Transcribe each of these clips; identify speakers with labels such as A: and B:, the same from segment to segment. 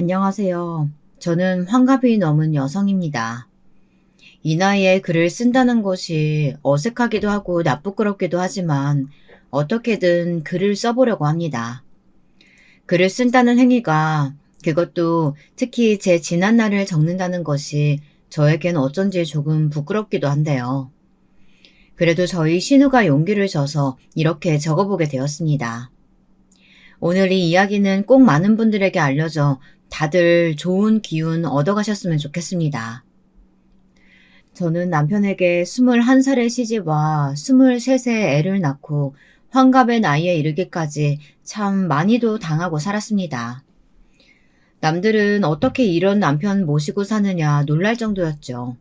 A: 안녕하세요. 저는 환갑이 넘은 여성입니다. 이 나이에 글을 쓴다는 것이 어색하기도 하고 나쁘끄럽기도 하지만 어떻게든 글을 써보려고 합니다. 글을 쓴다는 행위가 그것도 특히 제 지난 날을 적는다는 것이 저에겐 어쩐지 조금 부끄럽기도 한데요. 그래도 저희 신우가 용기를 줘서 이렇게 적어보게 되었습니다. 오늘 이 이야기는 꼭 많은 분들에게 알려져 다들 좋은 기운 얻어가셨으면 좋겠습니다. 저는 남편에게 21살의 시집와 23세 애를 낳고 환갑의 나이에 이르기까지 참 많이도 당하고 살았습니다. 남들은 어떻게 이런 남편 모시고 사느냐 놀랄 정도였죠.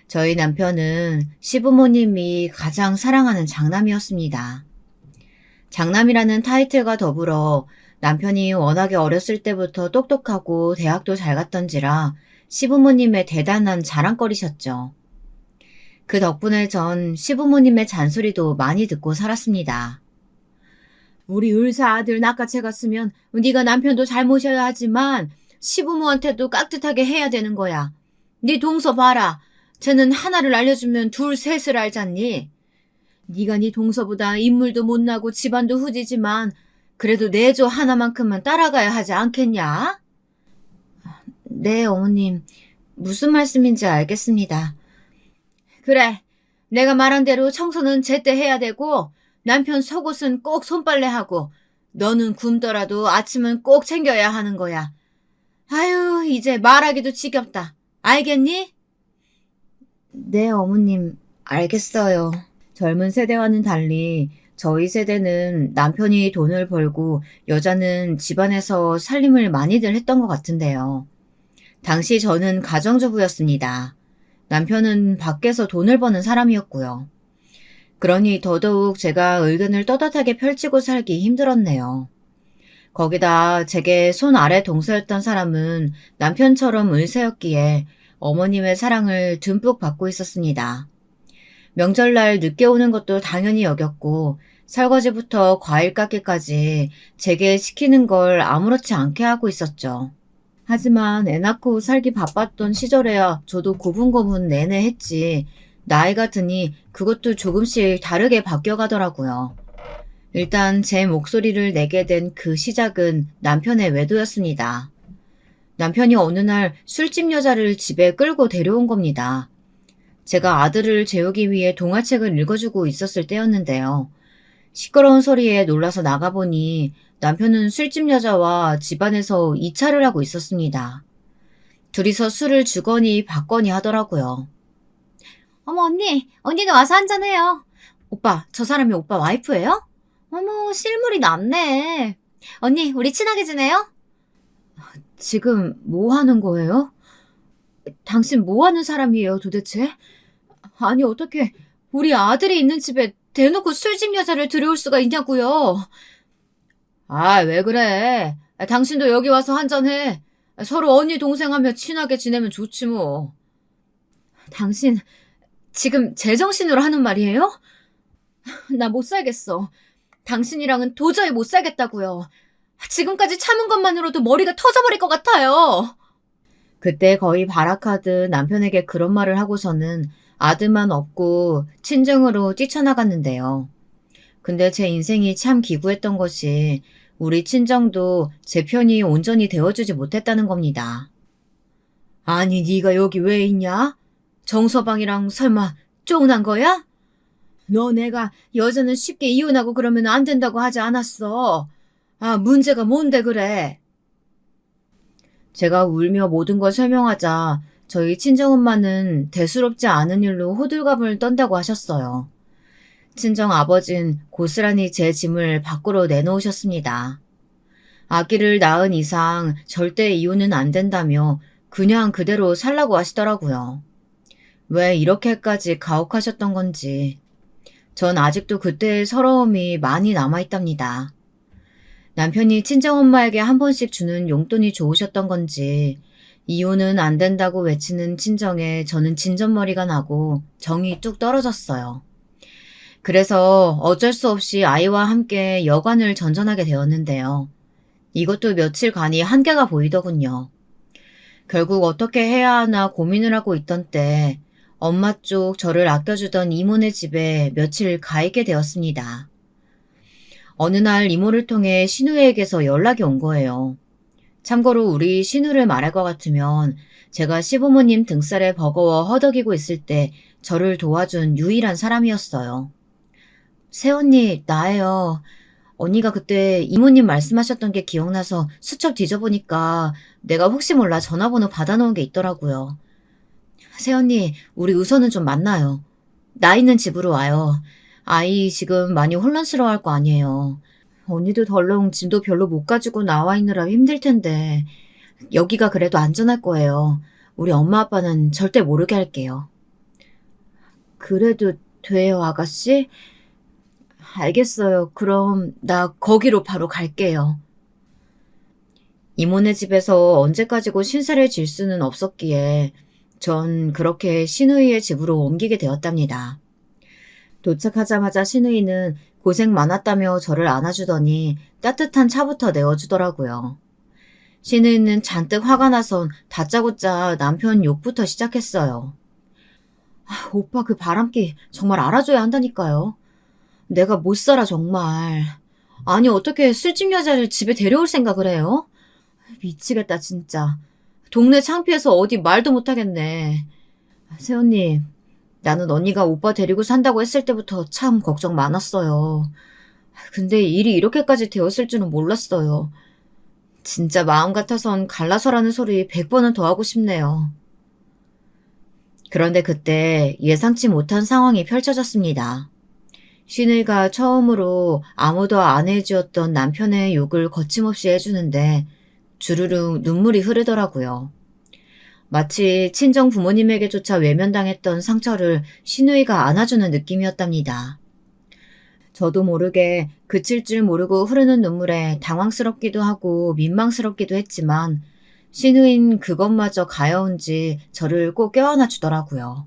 A: 저희 남편은 시부모님이 가장 사랑하는 장남이었습니다. 장남이라는 타이틀과 더불어 남편이 워낙에 어렸을 때부터 똑똑하고 대학도 잘 갔던지라 시부모님의 대단한 자랑거리셨죠. 그 덕분에 전 시부모님의 잔소리도 많이 듣고 살았습니다. 우리 을사 아들 낚아채 갔으면 네가 남편도 잘 모셔야 하지만 시부모한테도 깍듯하게 해야 되는 거야. 네 동서 봐라. 쟤는 하나를 알려주면 둘 셋을 알잖니. 네가 네 동서보다 인물도 못나고 집안도 후지지만 그래도 내조 하나만큼은 따라가야 하지 않겠냐? 네, 어머님. 무슨 말씀인지 알겠습니다. 그래. 내가 말한 대로 청소는 제때 해야 되고 남편 속옷은 꼭 손빨래하고 너는 굶더라도 아침은 꼭 챙겨야 하는 거야. 아유, 이제 말하기도 지겹다. 알겠니? 네, 어머님. 알겠어요. 젊은 세대와는 달리 저희 세대는 남편이 돈을 벌고 여자는 집안에서 살림을 많이들 했던 것 같은데요. 당시 저는 가정주부였습니다. 남편은 밖에서 돈을 버는 사람이었고요. 그러니 더더욱 제가 의견을 떳떳하게 펼치고 살기 힘들었네요. 거기다 제게 손 아래 동서였던 사람은 남편처럼 을세였기에 어머님의 사랑을 듬뿍 받고 있었습니다. 명절날 늦게 오는 것도 당연히 여겼고 설거지부터 과일 깎기까지 제게 시키는 걸 아무렇지 않게 하고 있었죠. 하지만 애 낳고 살기 바빴던 시절에야 저도 고분고분 내내 했지 나이가 드니 그것도 조금씩 다르게 바뀌어가더라고요. 일단 제 목소리를 내게 된 그 시작은 남편의 외도였습니다. 남편이 어느 날 술집 여자를 집에 끌고 데려온 겁니다. 제가 아들을 재우기 위해 동화책을 읽어주고 있었을 때였는데요. 시끄러운 소리에 놀라서 나가보니 남편은 술집 여자와 집안에서 이차를 하고 있었습니다. 둘이서 술을 주거니 받거니 하더라고요. 어머, 언니도 와서 한잔해요. 오빠, 저 사람이 오빠 와이프예요? 어머, 실물이 낫네. 언니, 우리 친하게 지내요? 지금 뭐 하는 거예요? 당신 뭐 하는 사람이에요, 도대체? 아니, 어떻게 우리 아들이 있는 집에 대놓고 술집 여자를 들여올 수가 있냐고요. 아, 왜 그래? 당신도 여기 와서 한잔해. 서로 언니 동생하며 친하게 지내면 좋지 뭐. 당신 지금 제정신으로 하는 말이에요? 나 못 살겠어. 당신이랑은 도저히 못 살겠다고요. 지금까지 참은 것만으로도 머리가 터져버릴 것 같아요. 그때 거의 발악하듯 남편에게 그런 말을 하고서는 아들만 업고 친정으로 뛰쳐나갔는데요. 근데 제 인생이 참 기구했던 것이 우리 친정도 제 편이 온전히 되어주지 못했다는 겁니다. 아니, 네가 여기 왜 있냐? 정서방이랑 설마 쫑난 거야? 너 내가 여자는 쉽게 이혼하고 그러면 안 된다고 하지 않았어. 아, 문제가 뭔데 그래? 제가 울며 모든 걸 설명하자 저희 친정엄마는 대수롭지 않은 일로 호들갑을 떤다고 하셨어요. 친정 아버진 고스란히 제 짐을 밖으로 내놓으셨습니다. 아기를 낳은 이상 절대 이혼은 안 된다며 그냥 그대로 살라고 하시더라고요. 왜 이렇게까지 가혹하셨던 건지. 전 아직도 그때의 서러움이 많이 남아있답니다. 남편이 친정엄마에게 한 번씩 주는 용돈이 좋으셨던 건지 이혼은 안 된다고 외치는 친정에 저는 진전머리가 나고 정이 뚝 떨어졌어요. 그래서 어쩔 수 없이 아이와 함께 여관을 전전하게 되었는데요. 이것도 며칠간이 한계가 보이더군요. 결국 어떻게 해야 하나 고민을 하고 있던 때 엄마 쪽 저를 아껴주던 이모네 집에 며칠 가 있게 되었습니다. 어느 날 이모를 통해 신우에게서 연락이 온 거예요. 참고로 우리 신우를 말할 것 같으면 제가 시부모님 등살에 버거워 허덕이고 있을 때 저를 도와준 유일한 사람이었어요. 새언니, 나예요. 언니가 그때 이모님 말씀하셨던 게 기억나서 수첩 뒤져보니까 내가 혹시 몰라 전화번호 받아놓은 게 있더라고요. 새언니, 우리 우선은 좀 만나요. 나 있는 집으로 와요. 아이 지금 많이 혼란스러워할 거 아니에요. 언니도 덜렁 짐도 별로 못 가지고 나와 있느라 힘들 텐데 여기가 그래도 안전할 거예요. 우리 엄마 아빠는 절대 모르게 할게요. 그래도 돼요, 아가씨? 알겠어요. 그럼 나 거기로 바로 갈게요. 이모네 집에서 언제까지고 신세를 질 수는 없었기에 전 그렇게 신우이의 집으로 옮기게 되었답니다. 도착하자마자 신우이는 고생 많았다며 저를 안아주더니 따뜻한 차부터 내어주더라고요. 신우이는 잔뜩 화가 나선 다짜고짜 남편 욕부터 시작했어요. 오빠 그 바람기 정말 알아줘야 한다니까요. 내가 못 살아 정말. 아니 어떻게 술집 여자를 집에 데려올 생각을 해요? 미치겠다 진짜. 동네 창피해서 어디 말도 못하겠네. 새언니, 나는 언니가 오빠 데리고 산다고 했을 때부터 참 걱정 많았어요. 근데 일이 이렇게까지 되었을 줄은 몰랐어요. 진짜 마음 같아선 갈라서라는 소리 100번은 더 하고 싶네요. 그런데 그때 예상치 못한 상황이 펼쳐졌습니다. 신우이가 처음으로 아무도 안 해주었던 남편의 욕을 거침없이 해주는데 주르륵 눈물이 흐르더라고요. 마치 친정 부모님에게조차 외면당했던 상처를 신우이가 안아주는 느낌이었답니다. 저도 모르게 그칠 줄 모르고 흐르는 눈물에 당황스럽기도 하고 민망스럽기도 했지만 신우인 그것마저 가여운지 저를 꼭 껴안아 주더라고요.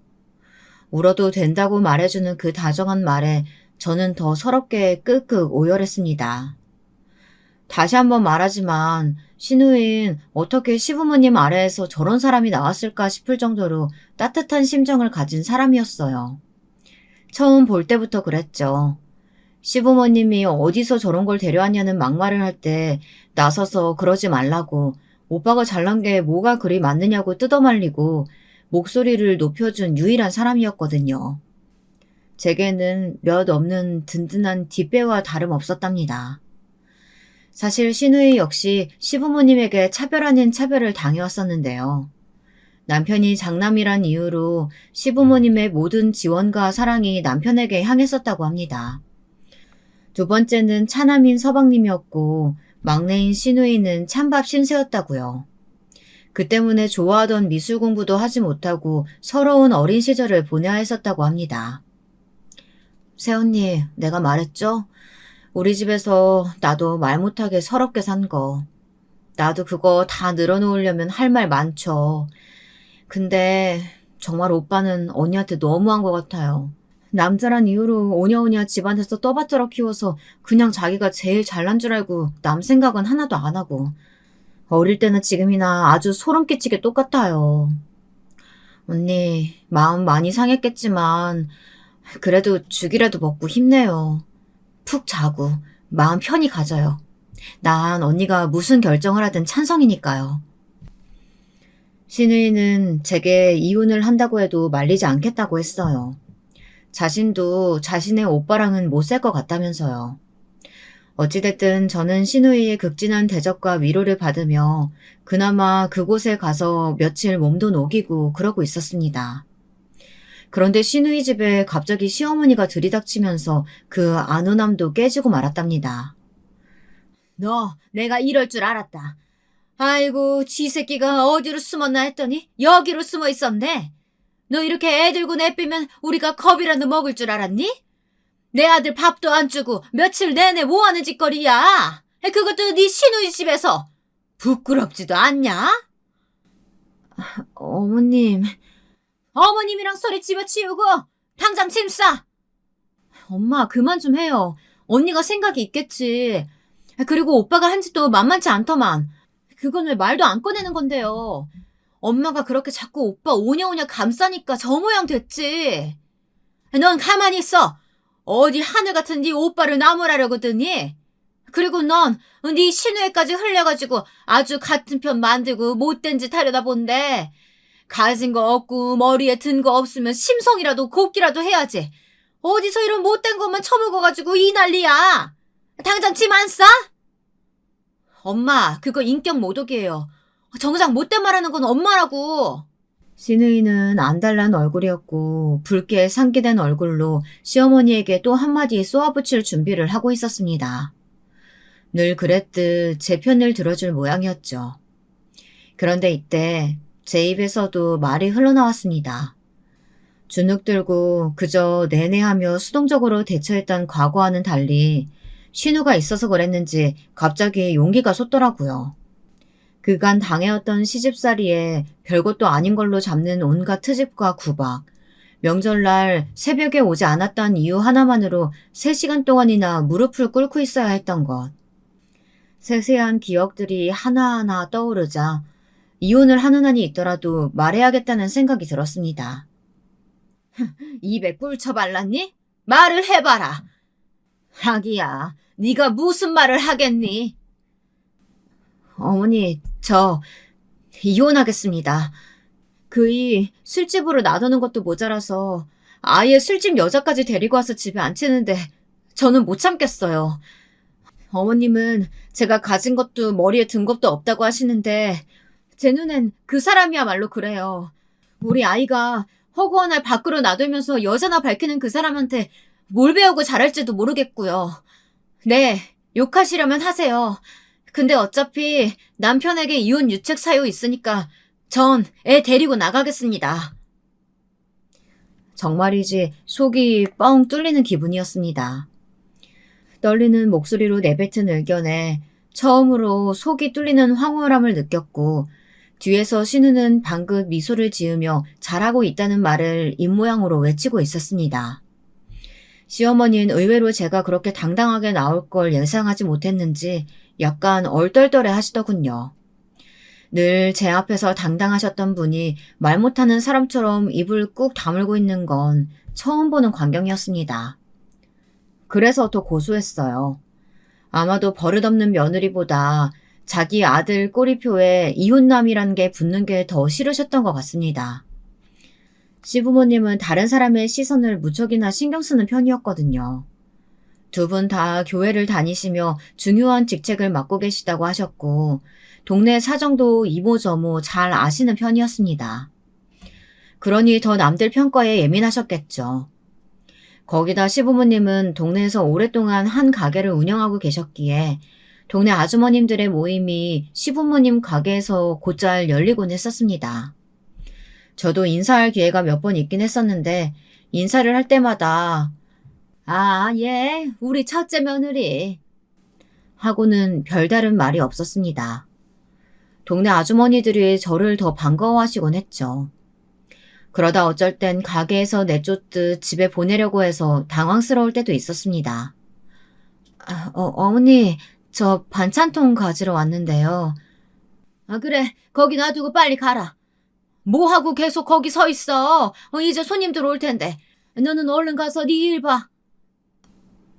A: 울어도 된다고 말해주는 그 다정한 말에 저는 더 서럽게 끄끄 오열했습니다. 다시 한번 말하지만 신우인 어떻게 시부모님 아래에서 저런 사람이 나왔을까 싶을 정도로 따뜻한 심정을 가진 사람이었어요. 처음 볼 때부터 그랬죠. 시부모님이 어디서 저런 걸 데려왔냐는 막말을 할 때 나서서 그러지 말라고 오빠가 잘난 게 뭐가 그리 맞느냐고 뜯어말리고 목소리를 높여준 유일한 사람이었거든요. 제게는 몇 없는 든든한 뒷배와 다름없었답니다. 사실 신우이 역시 시부모님에게 차별 아닌 차별을 당해왔었는데요. 남편이 장남이란 이유로 시부모님의 모든 지원과 사랑이 남편에게 향했었다고 합니다. 두 번째는 차남인 서방님이었고 막내인 신우이는 찬밥 신세였다고요. 그 때문에 좋아하던 미술 공부도 하지 못하고 서러운 어린 시절을 보내야 했었다고 합니다. 새언니, 내가 말했죠? 우리 집에서 나도 말 못하게 서럽게 산 거. 나도 그거 다 늘어놓으려면 할 말 많죠. 근데 정말 오빠는 언니한테 너무한 것 같아요. 남자란 이유로 오냐오냐 집안에서 떠받들어 키워서 그냥 자기가 제일 잘난 줄 알고 남 생각은 하나도 안 하고 어릴 때나 지금이나 아주 소름 끼치게 똑같아요. 언니 마음 많이 상했겠지만 그래도 죽이라도 먹고 힘내요. 푹 자고 마음 편히 가져요. 난 언니가 무슨 결정을 하든 찬성이니까요. 신우이는 제게 이혼을 한다고 해도 말리지 않겠다고 했어요. 자신도 자신의 오빠랑은 못 살 것 같다면서요. 어찌됐든 저는 신우이의 극진한 대접과 위로를 받으며 그나마 그곳에 가서 며칠 몸도 녹이고 그러고 있었습니다. 그런데 신우이 집에 갑자기 시어머니가 들이닥치면서 그 안온함도 깨지고 말았답니다. 너 내가 이럴 줄 알았다. 아이고 지 새끼가 어디로 숨었나 했더니 여기로 숨어 있었네. 너 이렇게 애 들고 내삐면 우리가 겁이라도 먹을 줄 알았니? 내 아들 밥도 안 주고 며칠 내내 뭐하는 짓거리야? 그것도 네 시누이 집에서. 부끄럽지도 않냐? 어머님. 어머님이랑 소리 집어치우고 당장 짐 싸. 엄마 그만 좀 해요. 언니가 생각이 있겠지. 그리고 오빠가 한 짓도 만만치 않더만. 그건 왜 말도 안 꺼내는 건데요. 엄마가 그렇게 자꾸 오빠 오냐오냐 감싸니까 저 모양 됐지. 넌 가만히 있어. 어디 하늘 같은 네 오빠를 나무라려고 드니? 그리고 넌 네 신우애까지 흘려가지고 아주 같은 편 만들고 못된 짓 하려다 본데 가진 거 없고 머리에 든 거 없으면 심성이라도 곱기라도 해야지. 어디서 이런 못된 것만 처먹어가지고 이 난리야. 당장 짐 안 싸? 엄마, 그거 인격 모독이에요. 정작 못된 말하는 건 엄마라고. 신우이는 안달난 얼굴이었고 붉게 상기된 얼굴로 시어머니에게 또 한마디 쏘아붙일 준비를 하고 있었습니다. 늘 그랬듯 제 편을 들어줄 모양이었죠. 그런데 이때 제 입에서도 말이 흘러나왔습니다. 주눅 들고 그저 내내하며 수동적으로 대처했던 과거와는 달리 신우가 있어서 그랬는지 갑자기 용기가 솟더라고요. 그간 당해왔던 시집살이에 별것도 아닌 걸로 잡는 온갖 트집과 구박, 명절날 새벽에 오지 않았던 이유 하나만으로 3시간 동안이나 무릎을 꿇고 있어야 했던 것. 세세한 기억들이 하나하나 떠오르자 이혼을 하는 한이 있더라도 말해야겠다는 생각이 들었습니다. 입에 꿀 쳐발랐니? 말을 해봐라. 하기야, 네가 무슨 말을 하겠니? 어머니, 저 이혼하겠습니다. 그이 술집으로 나서는 것도 모자라서 아예 술집 여자까지 데리고 와서 집에 앉히는데 저는 못 참겠어요. 어머님은 제가 가진 것도 머리에 든 것도 없다고 하시는데 제 눈엔 그 사람이야말로 그래요. 우리 아이가 허구한 날 밖으로 놔두면서 여자나 밝히는 그 사람한테 뭘 배우고 자랄지도 모르겠고요. 네, 욕하시려면 하세요. 근데 어차피 남편에게 이혼 유책 사유 있으니까 전 애 데리고 나가겠습니다. 정말이지 속이 뻥 뚫리는 기분이었습니다. 떨리는 목소리로 내뱉은 의견에 처음으로 속이 뚫리는 황홀함을 느꼈고 뒤에서 신우는 방긋 미소를 지으며 잘하고 있다는 말을 입모양으로 외치고 있었습니다. 시어머니는 의외로 제가 그렇게 당당하게 나올 걸 예상하지 못했는지 약간 얼떨떨해 하시더군요. 늘 제 앞에서 당당하셨던 분이 말 못하는 사람처럼 입을 꾹 다물고 있는 건 처음 보는 광경이었습니다. 그래서 더 고소했어요. 아마도 버릇없는 며느리보다 자기 아들 꼬리표에 이혼남이란 게 붙는 게 더 싫으셨던 것 같습니다. 시부모님은 다른 사람의 시선을 무척이나 신경 쓰는 편이었거든요. 두 분 다 교회를 다니시며 중요한 직책을 맡고 계시다고 하셨고 동네 사정도 이모저모 잘 아시는 편이었습니다. 그러니 더 남들 평가에 예민하셨겠죠. 거기다 시부모님은 동네에서 오랫동안 한 가게를 운영하고 계셨기에 동네 아주머님들의 모임이 시부모님 가게에서 곧잘 열리곤 했었습니다. 저도 인사할 기회가 몇 번 있긴 했었는데 인사를 할 때마다 아, 예, 우리 첫째 며느리 하고는 별다른 말이 없었습니다. 동네 아주머니들이 저를 더 반가워하시곤 했죠. 그러다 어쩔 땐 가게에서 내쫓듯 집에 보내려고 해서 당황스러울 때도 있었습니다. 어머니, 저 반찬통 가지러 왔는데요. 아, 그래. 거기 놔두고 빨리 가라. 뭐 하고 계속 거기 서 있어? 이제 손님들 올 텐데. 너는 얼른 가서 네 일 봐.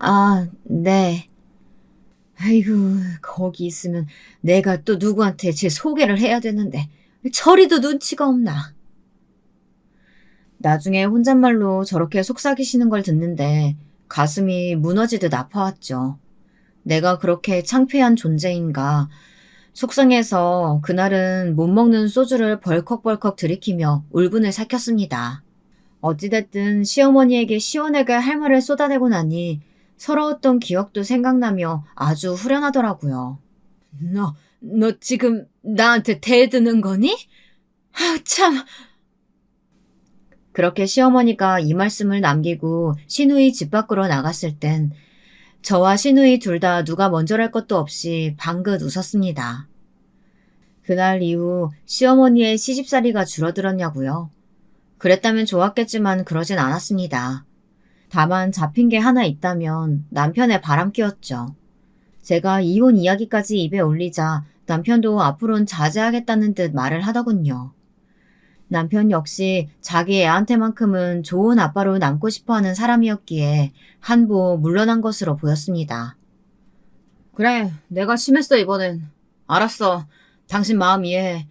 A: 아, 네. 아이고, 거기 있으면 내가 또 누구한테 제 소개를 해야 되는데 저리도 눈치가 없나. 나중에 혼잣말로 저렇게 속삭이시는 걸 듣는데 가슴이 무너지듯 아파왔죠. 내가 그렇게 창피한 존재인가. 속상해서 그날은 못 먹는 소주를 벌컥벌컥 들이키며 울분을 삭혔습니다. 어찌됐든 시어머니에게 시원하게 할 말을 쏟아내고 나니 서러웠던 기억도 생각나며 아주 후련하더라고요. 너 지금 나한테 대드는 거니? 아, 참. 그렇게 시어머니가 이 말씀을 남기고 시누이 집 밖으로 나갔을 땐 저와 시누이 둘 다 누가 먼저랄 것도 없이 방긋 웃었습니다. 그날 이후 시어머니의 시집살이가 줄어들었냐고요? 그랬다면 좋았겠지만 그러진 않았습니다. 다만 잡힌 게 하나 있다면 남편의 바람기였죠. 제가 이혼 이야기까지 입에 올리자 남편도 앞으론 자제하겠다는 듯 말을 하더군요. 남편 역시 자기 애한테만큼은 좋은 아빠로 남고 싶어하는 사람이었기에 한부 물러난 것으로 보였습니다. 그래, 내가 심했어 이번엔. 알았어. 당신 마음 이해해.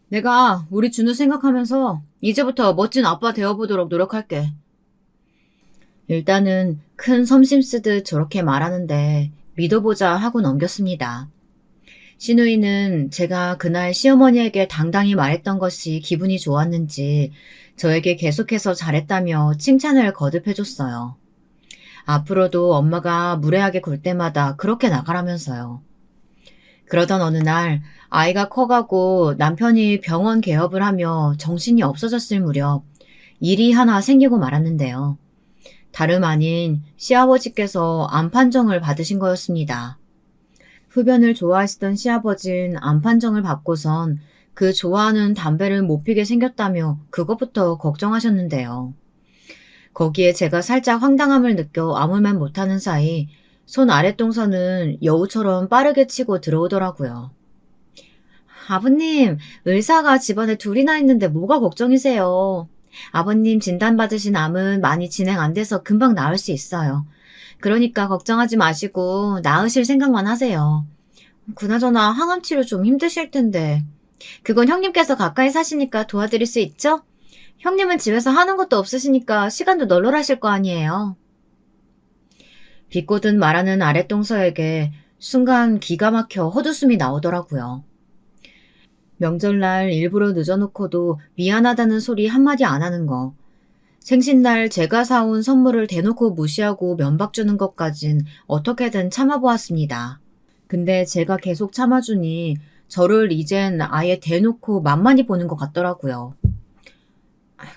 A: 내가 우리 준우 생각하면서 이제부터 멋진 아빠 되어보도록 노력할게. 일단은 큰 섬심 쓰듯 저렇게 말하는데 믿어보자 하고 넘겼습니다. 시누이는 제가 그날 시어머니에게 당당히 말했던 것이 기분이 좋았는지 저에게 계속해서 잘했다며 칭찬을 거듭해줬어요. 앞으로도 엄마가 무례하게 굴 때마다 그렇게 나가라면서요. 그러던 어느 날 아이가 커가고 남편이 병원 개업을 하며 정신이 없어졌을 무렵 일이 하나 생기고 말았는데요. 다름 아닌 시아버지께서 암 판정을 받으신 거였습니다. 흡연을 좋아하시던 시아버진 암 판정을 받고선 그 좋아하는 담배를 못 피게 생겼다며 그것부터 걱정하셨는데요. 거기에 제가 살짝 황당함을 느껴 아무 말 못하는 사이 손 아랫동선은 여우처럼 빠르게 치고 들어오더라고요. 아버님, 의사가 집안에 둘이나 있는데 뭐가 걱정이세요? 아버님 진단받으신 암은 많이 진행 안 돼서 금방 나을 수 있어요. 그러니까 걱정하지 마시고 나으실 생각만 하세요. 그나저나 항암 치료 좀 힘드실 텐데. 그건 형님께서 가까이 사시니까 도와드릴 수 있죠? 형님은 집에서 하는 것도 없으시니까 시간도 널널하실 거 아니에요. 비꼬듯 말하는 아랫동서에게 순간 기가 막혀 헛웃음이 나오더라고요. 명절날 일부러 늦어놓고도 미안하다는 소리 한마디 안 하는 거. 생신날 제가 사온 선물을 대놓고 무시하고 면박 주는 것까진 어떻게든 참아보았습니다. 근데 제가 계속 참아주니 저를 이젠 아예 대놓고 만만히 보는 것 같더라고요.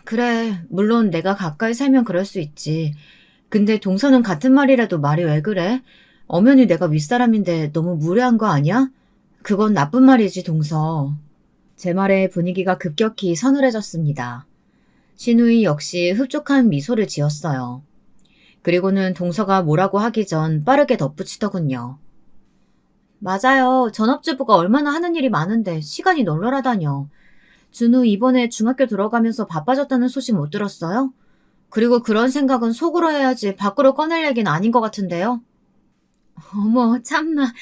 A: 그래, 물론 내가 가까이 살면 그럴 수 있지. 근데 동서는 같은 말이라도 말이 왜 그래? 엄연히 내가 윗사람인데 너무 무례한 거 아니야? 그건 나쁜 말이지, 동서. 제 말에 분위기가 급격히 서늘해졌습니다. 신우이 역시 흡족한 미소를 지었어요. 그리고는 동서가 뭐라고 하기 전 빠르게 덧붙이더군요. 맞아요. 전업주부가 얼마나 하는 일이 많은데 시간이 널널하다뇨. 준우 이번에 중학교 들어가면서 바빠졌다는 소식 못 들었어요? 그리고 그런 생각은 속으로 해야지 밖으로 꺼낼 얘기는 아닌 것 같은데요. 어머, 참나.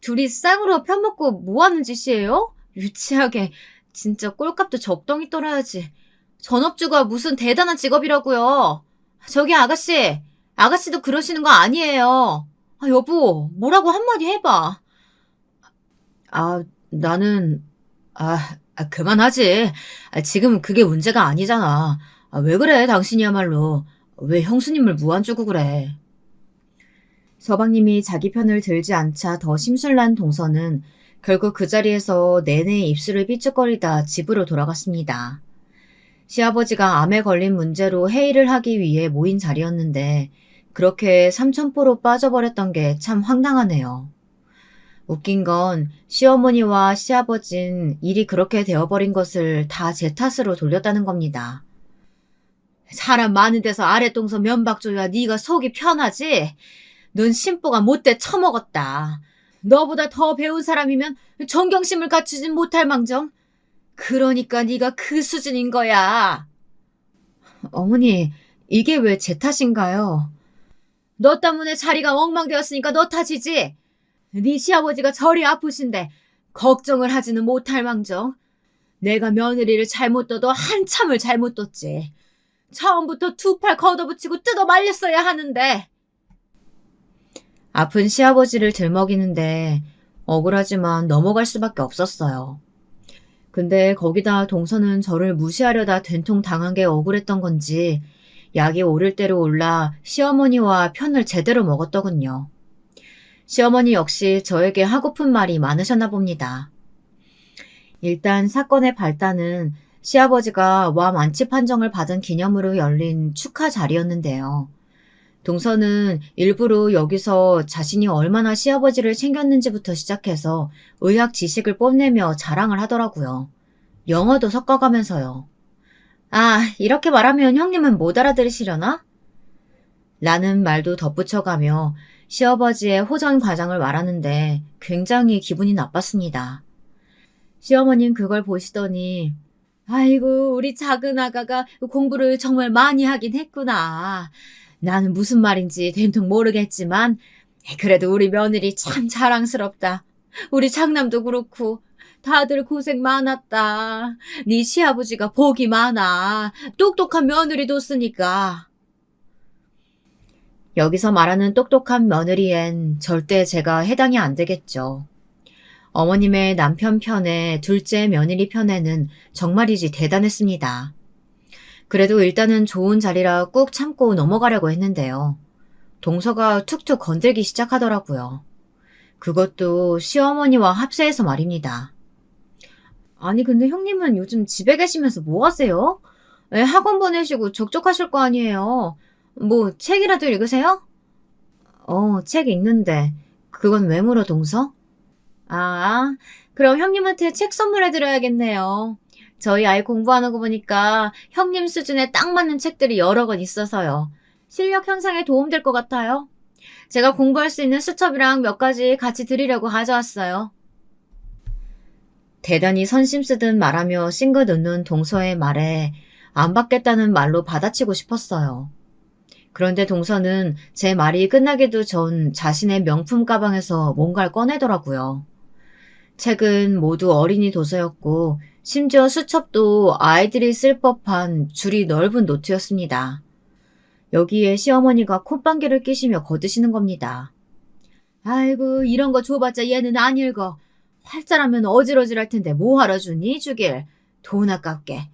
A: 둘이 쌍으로 편먹고 뭐 하는 짓이에요? 유치하게. 진짜 꼴값도 적당히 떨어야지. 전업주가 무슨 대단한 직업이라고요. 저기 아가씨. 아가씨도 그러시는 거 아니에요. 아, 여보, 뭐라고 한마디 해봐. 나는... 그만하지. 지금 그게 문제가 아니잖아. 왜 그래, 당신이야말로. 왜 형수님을 무안주고 그래. 서방님이 자기 편을 들지 않자 더 심술난 동서는 결국 그 자리에서 내내 입술을 삐죽거리다 집으로 돌아갔습니다. 시아버지가 암에 걸린 문제로 회의를 하기 위해 모인 자리였는데 그렇게 삼천포로 빠져버렸던 게 참 황당하네요. 웃긴 건 시어머니와 시아버진 일이 그렇게 되어버린 것을 다 제 탓으로 돌렸다는 겁니다. 사람 많은 데서 아랫동서 면박 줘야 네가 속이 편하지? 넌 심보가 못돼 처먹었다. 너보다 더 배운 사람이면 존경심을 갖추진 못할 망정. 그러니까 네가 그 수준인 거야. 어머니, 이게 왜 제 탓인가요? 너 때문에 자리가 엉망되었으니까 너 탓이지. 네 시아버지가 저리 아프신데 걱정을 하지는 못할 망정. 내가 며느리를 잘못 둬도 한참을 잘못 뒀지. 처음부터 두 팔 걷어붙이고 뜯어 말렸어야 하는데. 아픈 시아버지를 들먹이는데 억울하지만 넘어갈 수밖에 없었어요. 근데 거기다 동서는 저를 무시하려다 된통 당한 게 억울했던 건지 약이 오를 대로 올라 시어머니와 편을 제대로 먹었더군요. 시어머니 역시 저에게 하고픈 말이 많으셨나 봅니다. 일단 사건의 발단은 시아버지가 완 완치 판정을 받은 기념으로 열린 축하 자리였는데요. 동서는 일부러 여기서 자신이 얼마나 시아버지를 챙겼는지부터 시작해서 의학 지식을 뽐내며 자랑을 하더라고요. 영어도 섞어가면서요. 이렇게 말하면 형님은 못 알아들으시려나? 라는 말도 덧붙여가며 시아버지의 호전 과정을 말하는데 굉장히 기분이 나빴습니다. 시어머님 그걸 보시더니 아이고 우리 작은 아가가 공부를 정말 많이 하긴 했구나. 나는 무슨 말인지 된통 모르겠지만 그래도 우리 며느리 참 자랑스럽다. 우리 장남도 그렇고 다들 고생 많았다. 네 시아버지가 복이 많아. 똑똑한 며느리 뒀으니까. 여기서 말하는 똑똑한 며느리엔 절대 제가 해당이 안 되겠죠. 어머님의 남편 편에 둘째 며느리 편에는 정말이지 대단했습니다. 그래도 일단은 좋은 자리라 꾹 참고 넘어가려고 했는데요. 동서가 툭툭 건들기 시작하더라고요. 그것도 시어머니와 합세해서 말입니다. 아니 근데 형님은 요즘 집에 계시면서 뭐 하세요? 애 학원 보내시고 적적하실 거 아니에요. 뭐 책이라도 읽으세요? 책 읽는데 그건 왜 물어 동서? 아, 그럼 형님한테 책 선물해드려야겠네요. 저희 아이 공부하는 거 보니까 형님 수준에 딱 맞는 책들이 여러 권 있어서요. 실력 향상에 도움될 것 같아요. 제가 공부할 수 있는 수첩이랑 몇 가지 같이 드리려고 가져왔어요. 대단히 선심 쓰듯 말하며 싱긋 웃는 동서의 말에 안 받겠다는 말로 받아치고 싶었어요. 그런데 동서는 제 말이 끝나기도 전 자신의 명품 가방에서 뭔가를 꺼내더라고요. 책은 모두 어린이 도서였고 심지어 수첩도 아이들이 쓸 법한 줄이 넓은 노트였습니다. 여기에 시어머니가 콧방귀를 끼시며 거드시는 겁니다. 아이고 이런 거 줘봤자 얘는 안 읽어. 활자라면 어질어질할 텐데 뭐하러 주니 주길. 돈 아깝게.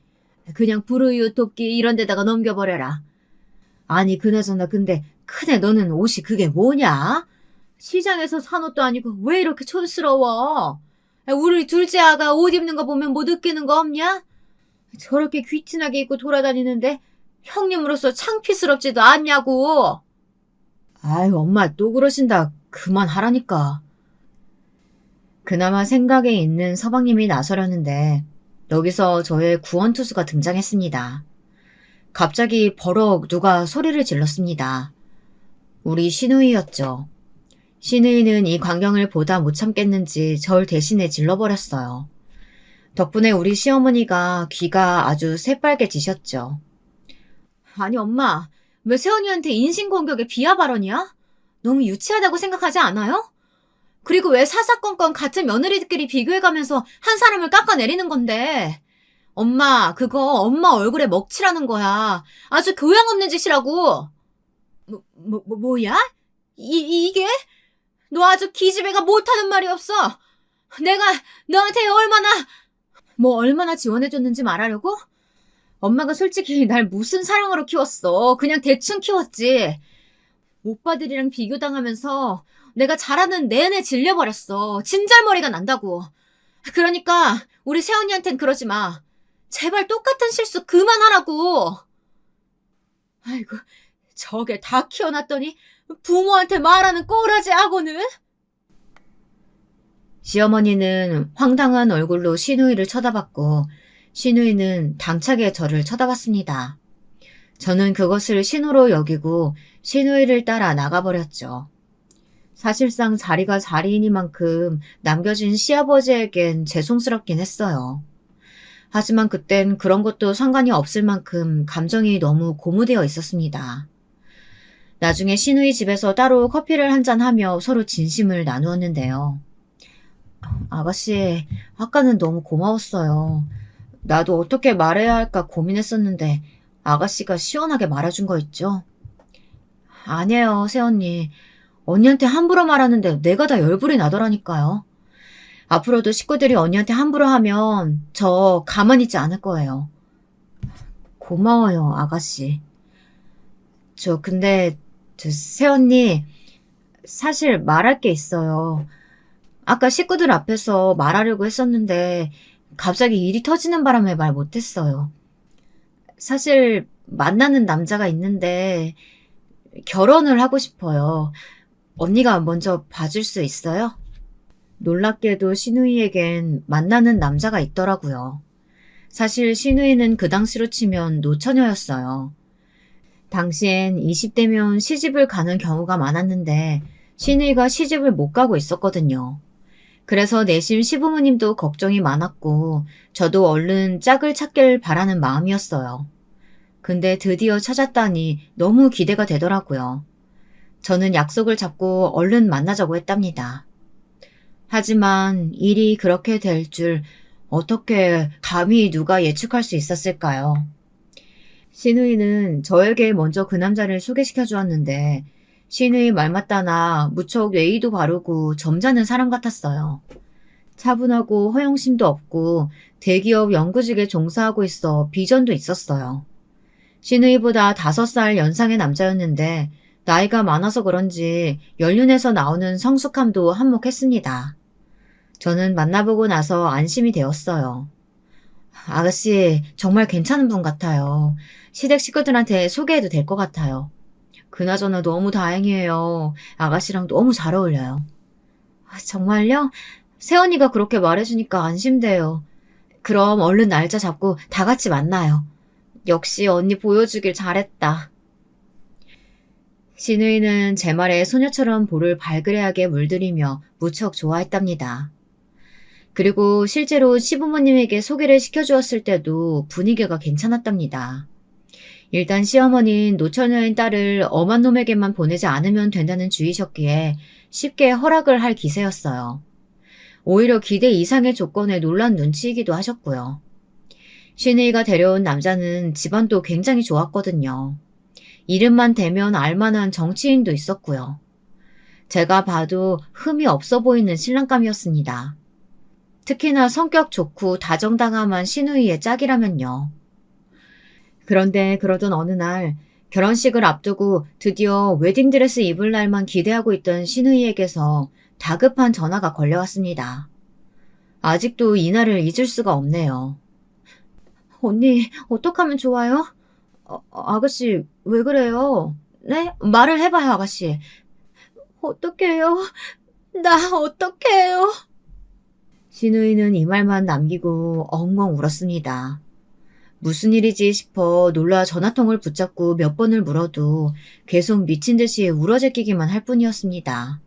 A: 그냥 불우이웃 돕기 이런 데다가 넘겨버려라. 아니 그나저나 근데 큰애 너는 옷이 그게 뭐냐? 시장에서 산 옷도 아니고 왜 이렇게 촌스러워? 우리 둘째 아가 옷 입는 거 보면 뭐 느끼는 거 없냐? 저렇게 귀티나게 입고 돌아다니는데 형님으로서 창피스럽지도 않냐고. 아유 엄마 또 그러신다. 그만하라니까. 그나마 생각에 있는 서방님이 나서려는데 여기서 저의 구원투수가 등장했습니다. 갑자기 버럭 누가 소리를 질렀습니다. 우리 시누이였죠. 시누이는 이 광경을 보다 못 참겠는지 절 대신에 질러버렸어요. 덕분에 우리 시어머니가 귀가 아주 새빨개지셨죠. 아니 엄마, 왜 새언니한테 인신공격에 비하 발언이야? 너무 유치하다고 생각하지 않아요? 그리고 왜 사사건건 같은 며느리들끼리 비교해가면서 한 사람을 깎아내리는 건데. 엄마, 그거 엄마 얼굴에 먹칠하는 거야. 아주 교양 없는 짓이라고. 뭐야? 이게? 너 아주 기집애가 못하는 말이 없어. 내가 너한테 얼마나 지원해줬는지 말하려고? 엄마가 솔직히 날 무슨 사랑으로 키웠어. 그냥 대충 키웠지. 오빠들이랑 비교당하면서 내가 잘하는 내내 질려버렸어. 진절머리가 난다고. 그러니까 우리 새언니한텐 그러지 마. 제발 똑같은 실수 그만하라고. 아이고, 저게 다 키워놨더니 부모한테 말하는 꼬라지 악어는? 시어머니는 황당한 얼굴로 시누이를 쳐다봤고 시누이는 당차게 저를 쳐다봤습니다. 저는 그것을 신호로 여기고 시누이를 따라 나가버렸죠. 사실상 자리가 자리이니만큼 남겨진 시아버지에겐 죄송스럽긴 했어요. 하지만 그땐 그런 것도 상관이 없을 만큼 감정이 너무 고무되어 있었습니다. 나중에 시누이 집에서 따로 커피를 한잔하며 서로 진심을 나누었는데요. 아가씨, 아까는 너무 고마웠어요. 나도 어떻게 말해야 할까 고민했었는데 아가씨가 시원하게 말해준 거 있죠? 아니에요, 새언니. 언니한테 함부로 말하는데 내가 다 열불이 나더라니까요. 앞으로도 식구들이 언니한테 함부로 하면 저 가만히 있지 않을 거예요. 고마워요, 아가씨. 근데 새언니, 사실 말할 게 있어요. 아까 식구들 앞에서 말하려고 했었는데 갑자기 일이 터지는 바람에 말 못했어요. 사실 만나는 남자가 있는데 결혼을 하고 싶어요. 언니가 먼저 봐줄 수 있어요? 놀랍게도 시누이에겐 만나는 남자가 있더라고요. 사실 시누이는 그 당시로 치면 노처녀였어요. 당시엔 20대면 시집을 가는 경우가 많았는데 신우이가 시집을 못 가고 있었거든요. 그래서 내심 시부모님도 걱정이 많았고 저도 얼른 짝을 찾길 바라는 마음이었어요. 근데 드디어 찾았다니 너무 기대가 되더라고요. 저는 약속을 잡고 얼른 만나자고 했답니다. 하지만 일이 그렇게 될 줄 어떻게 감히 누가 예측할 수 있었을까요? 신우이는 저에게 먼저 그 남자를 소개시켜 주었는데 신우이 말 맞다나 무척 예의도 바르고 점잖은 사람 같았어요. 차분하고 허영심도 없고 대기업 연구직에 종사하고 있어 비전도 있었어요. 신우이보다 5살 연상의 남자였는데 나이가 많아서 그런지 연륜에서 나오는 성숙함도 한몫했습니다. 저는 만나보고 나서 안심이 되었어요. 아가씨 정말 괜찮은 분 같아요. 시댁 식구들한테 소개해도 될 것 같아요. 그나저나 너무 다행이에요. 아가씨랑 너무 잘 어울려요. 정말요? 새언니가 그렇게 말해주니까 안심돼요. 그럼 얼른 날짜 잡고 다 같이 만나요. 역시 언니 보여주길 잘했다. 신우이는 제 말에 소녀처럼 볼을 발그레하게 물들이며 무척 좋아했답니다. 그리고 실제로 시부모님에게 소개를 시켜주었을 때도 분위기가 괜찮았답니다. 일단 시어머니는 노처녀인 딸을 엄한 놈에게만 보내지 않으면 된다는 주의셨기에 쉽게 허락을 할 기세였어요. 오히려 기대 이상의 조건에 놀란 눈치이기도 하셨고요. 신우이가 데려온 남자는 집안도 굉장히 좋았거든요. 이름만 대면 알만한 정치인도 있었고요. 제가 봐도 흠이 없어 보이는 신랑감이었습니다. 특히나 성격 좋고 다정다감한 신우이의 짝이라면요. 그런데 그러던 어느 날 결혼식을 앞두고 드디어 웨딩드레스 입을 날만 기대하고 있던 신우이에게서 다급한 전화가 걸려왔습니다. 아직도 이날을 잊을 수가 없네요. 언니, 어떡하면 좋아요? 아가씨, 왜 그래요? 네? 말을 해봐요, 아가씨. 어떡해요? 나 어떡해요? 신우이는 이 말만 남기고 엉엉 울었습니다. 무슨 일이지 싶어 놀라 전화통을 붙잡고 몇 번을 물어도 계속 미친 듯이 울어제끼기만 할 뿐이었습니다.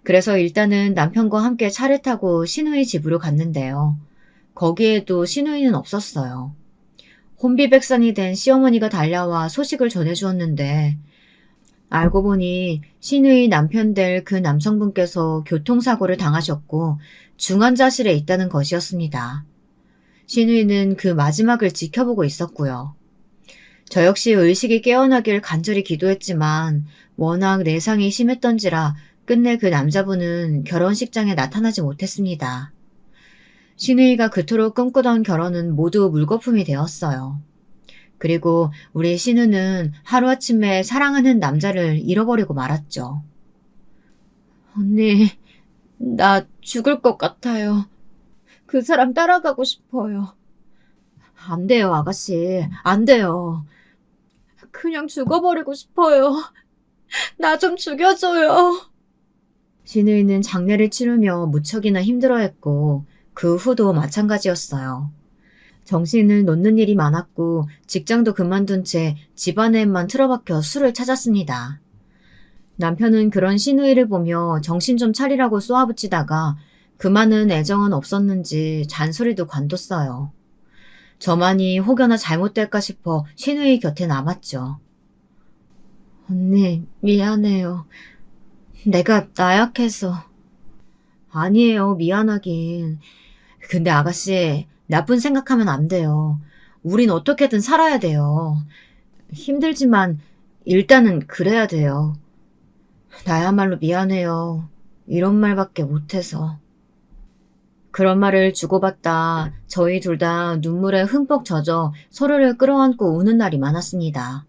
A: 그래서 일단은 남편과 함께 차를 타고 신우이 집으로 갔는데요. 거기에도 신우이는 없었어요. 혼비백산이 된 시어머니가 달려와 소식을 전해주었는데 알고 보니 신우이 남편 될 그 남성분께서 교통사고를 당하셨고 중환자실에 있다는 것이었습니다. 신우이는 그 마지막을 지켜보고 있었고요. 저 역시 의식이 깨어나길 간절히 기도했지만 워낙 내상이 심했던지라 끝내 그 남자분은 결혼식장에 나타나지 못했습니다. 신우이가 그토록 꿈꾸던 결혼은 모두 물거품이 되었어요. 그리고 우리 신우는 하루아침에 사랑하는 남자를 잃어버리고 말았죠. 언니, 나 죽을 것 같아요. 그 사람 따라가고 싶어요. 안 돼요, 아가씨. 안 돼요. 그냥 죽어버리고 싶어요. 나 좀 죽여줘요. 신우이는 장례를 치르며 무척이나 힘들어했고 그 후도 마찬가지였어요. 정신을 놓는 일이 많았고 직장도 그만둔 채 집안에만 틀어박혀 술을 찾았습니다. 남편은 그런 신우이를 보며 정신 좀 차리라고 쏘아붙이다가 그만은 애정은 없었는지 잔소리도 관뒀어요. 저만이 혹여나 잘못될까 싶어 신우이 곁에 남았죠. 언니, 미안해요. 내가 나약해서. 아니에요, 미안하긴. 근데 아가씨, 나쁜 생각하면 안 돼요. 우린 어떻게든 살아야 돼요. 힘들지만 일단은 그래야 돼요. 나야말로 미안해요. 이런 말밖에 못해서. 그런 말을 주고받다 저희 둘 다 눈물에 흠뻑 젖어 서로를 끌어안고 우는 날이 많았습니다.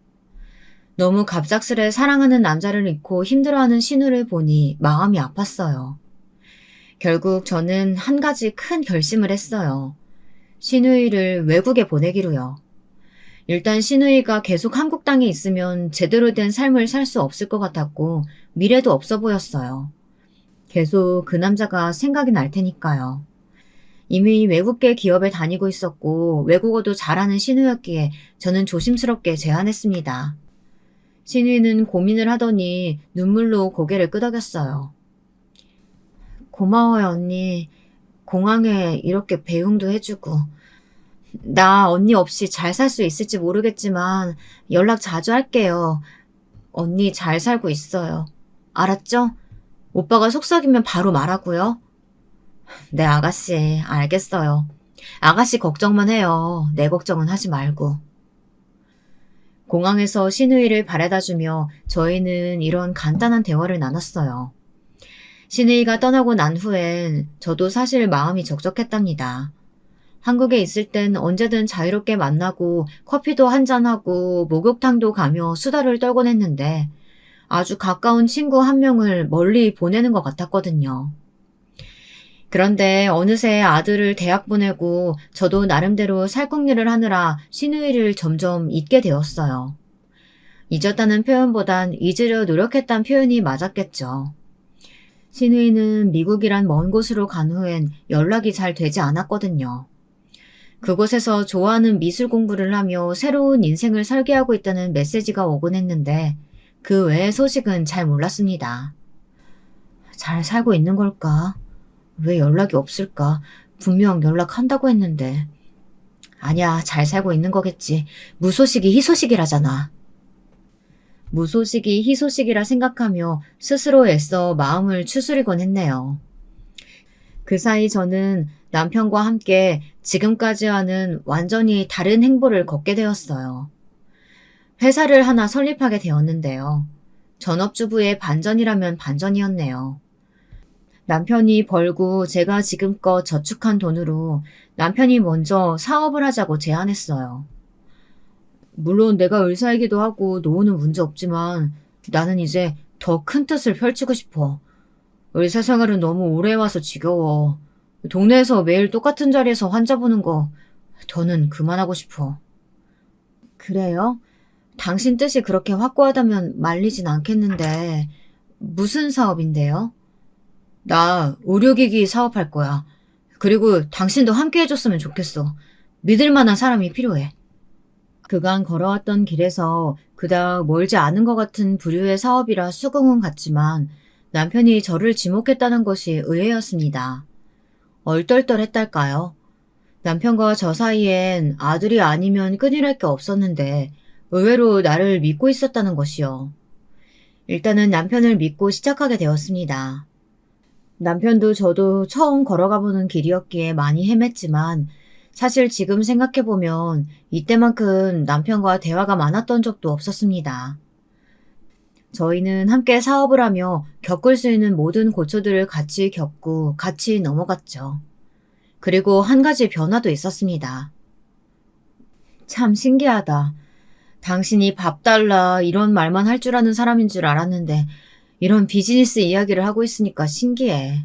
A: 너무 갑작스레 사랑하는 남자를 잃고 힘들어하는 신우를 보니 마음이 아팠어요. 결국 저는 한 가지 큰 결심을 했어요. 신우이를 외국에 보내기로요. 일단 신우이가 계속 한국 땅에 있으면 제대로 된 삶을 살 수 없을 것 같았고 미래도 없어 보였어요. 계속 그 남자가 생각이 날 테니까요. 이미 외국계 기업에 다니고 있었고 외국어도 잘하는 신우였기에 저는 조심스럽게 제안했습니다. 신우이는 고민을 하더니 눈물로 고개를 끄덕였어요. 고마워요, 언니. 공항에 이렇게 배웅도 해주고. 나 언니 없이 잘 살 수 있을지 모르겠지만 연락 자주 할게요. 언니 잘 살고 있어요. 알았죠? 오빠가 속썩이면 바로 말하고요. 네, 아가씨. 알겠어요. 아가씨 걱정만 해요. 내 걱정은 하지 말고. 공항에서 신우이를 바래다주며 저희는 이런 간단한 대화를 나눴어요. 신우이가 떠나고 난 후엔 저도 사실 마음이 적적했답니다. 한국에 있을 땐 언제든 자유롭게 만나고 커피도 한잔하고 목욕탕도 가며 수다를 떨곤 했는데 아주 가까운 친구 한 명을 멀리 보내는 것 같았거든요. 그런데 어느새 아들을 대학 보내고 저도 나름대로 살궁리를 하느라 신우이를 점점 잊게 되었어요. 잊었다는 표현보단 잊으려 노력했다는 표현이 맞았겠죠. 신우이는 미국이란 먼 곳으로 간 후엔 연락이 잘 되지 않았거든요. 그곳에서 좋아하는 미술 공부를 하며 새로운 인생을 설계하고 있다는 메시지가 오곤 했는데 그 외의 소식은 잘 몰랐습니다. 잘 살고 있는 걸까? 왜 연락이 없을까? 분명 연락한다고 했는데. 아니야, 잘 살고 있는 거겠지. 무소식이 희소식이라잖아. 무소식이 희소식이라 생각하며 스스로 애써 마음을 추스리곤 했네요. 그 사이 저는 남편과 함께 지금까지와는 완전히 다른 행보를 걷게 되었어요. 회사를 하나 설립하게 되었는데요. 전업주부의 반전이라면 반전이었네요. 남편이 벌고 제가 지금껏 저축한 돈으로 남편이 먼저 사업을 하자고 제안했어요. 물론 내가 의사이기도 하고 노후는 문제 없지만 나는 이제 더 큰 뜻을 펼치고 싶어. 의사 생활은 너무 오래 와서 지겨워. 동네에서 매일 똑같은 자리에서 환자 보는 거 더는 그만하고 싶어. 그래요? 당신 뜻이 그렇게 확고하다면 말리진 않겠는데 무슨 사업인데요? 나 의료기기 사업할 거야. 그리고 당신도 함께 해줬으면 좋겠어. 믿을 만한 사람이 필요해. 그간 걸어왔던 길에서 그닥 멀지 않은 것 같은 부류의 사업이라 수긍은 갔지만 남편이 저를 지목했다는 것이 의외였습니다. 얼떨떨했달까요? 남편과 저 사이엔 아들이 아니면 끊이랄 게 없었는데 의외로 나를 믿고 있었다는 것이요. 일단은 남편을 믿고 시작하게 되었습니다. 남편도 저도 처음 걸어가보는 길이었기에 많이 헤맸지만 사실 지금 생각해보면 이때만큼 남편과 대화가 많았던 적도 없었습니다. 저희는 함께 사업을 하며 겪을 수 있는 모든 고초들을 같이 겪고 같이 넘어갔죠. 그리고 한 가지 변화도 있었습니다. 참 신기하다. 당신이 밥 달라 이런 말만 할 줄 아는 사람인 줄 알았는데 이런 비즈니스 이야기를 하고 있으니까 신기해.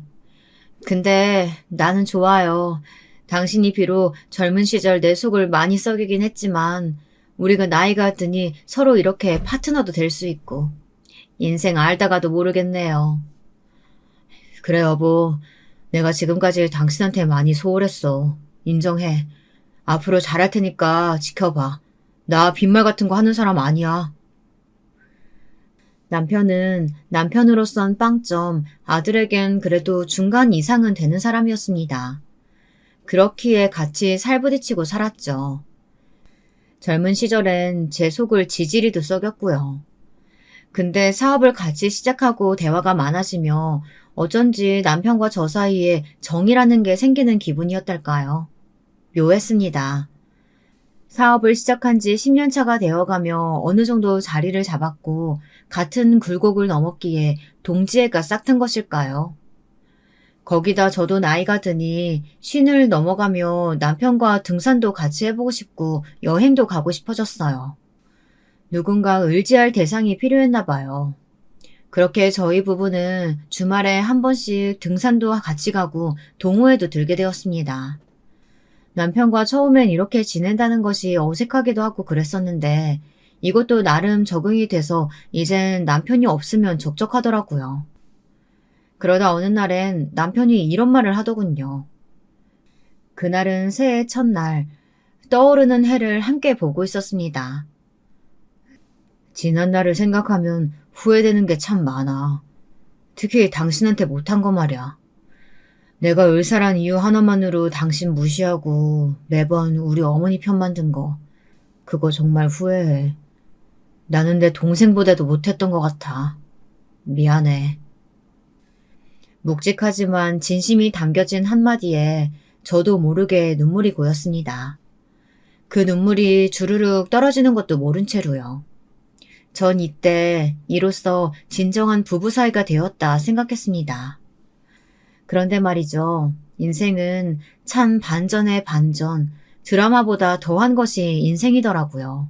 A: 근데 나는 좋아요. 당신이 비록 젊은 시절 내 속을 많이 썩이긴 했지만 우리가 나이가 드니 서로 이렇게 파트너도 될 수 있고 인생 알다가도 모르겠네요. 그래 여보. 내가 지금까지 당신한테 많이 소홀했어. 인정해. 앞으로 잘할 테니까 지켜봐. 나 빈말 같은 거 하는 사람 아니야. 남편은 남편으로선 빵점, 아들에겐 그래도 중간 이상은 되는 사람이었습니다. 그렇기에 같이 살부딪히고 살았죠. 젊은 시절엔 제 속을 지지리도 썩였고요. 근데 사업을 같이 시작하고 대화가 많아지며 어쩐지 남편과 저 사이에 정이라는 게 생기는 기분이었달까요. 묘했습니다. 사업을 시작한 지 10년 차가 되어가며 어느 정도 자리를 잡았고 같은 굴곡을 넘었기에 동지애가 싹튼 것일까요? 거기다 저도 나이가 드니 쉰을 넘어가며 남편과 등산도 같이 해보고 싶고 여행도 가고 싶어졌어요. 누군가 의지할 대상이 필요했나 봐요. 그렇게 저희 부부는 주말에 한 번씩 등산도 같이 가고 동호회도 들게 되었습니다. 남편과 처음엔 이렇게 지낸다는 것이 어색하기도 하고 그랬었는데 이것도 나름 적응이 돼서 이젠 남편이 없으면 적적하더라고요. 그러다 어느 날엔 남편이 이런 말을 하더군요. 그날은 새해 첫날, 떠오르는 해를 함께 보고 있었습니다. 지난 날을 생각하면 후회되는 게 참 많아. 특히 당신한테 못한 거 말이야. 내가 을사란 이유 하나만으로 당신 무시하고 매번 우리 어머니 편만 든 거. 그거 정말 후회해. 나는 내 동생보다도 못했던 것 같아. 미안해. 묵직하지만 진심이 담겨진 한마디에 저도 모르게 눈물이 고였습니다. 그 눈물이 주르륵 떨어지는 것도 모른 채로요. 전 이때 이로써 진정한 부부 사이가 되었다 생각했습니다. 그런데 말이죠. 인생은 참 반전의 반전, 드라마보다 더한 것이 인생이더라고요.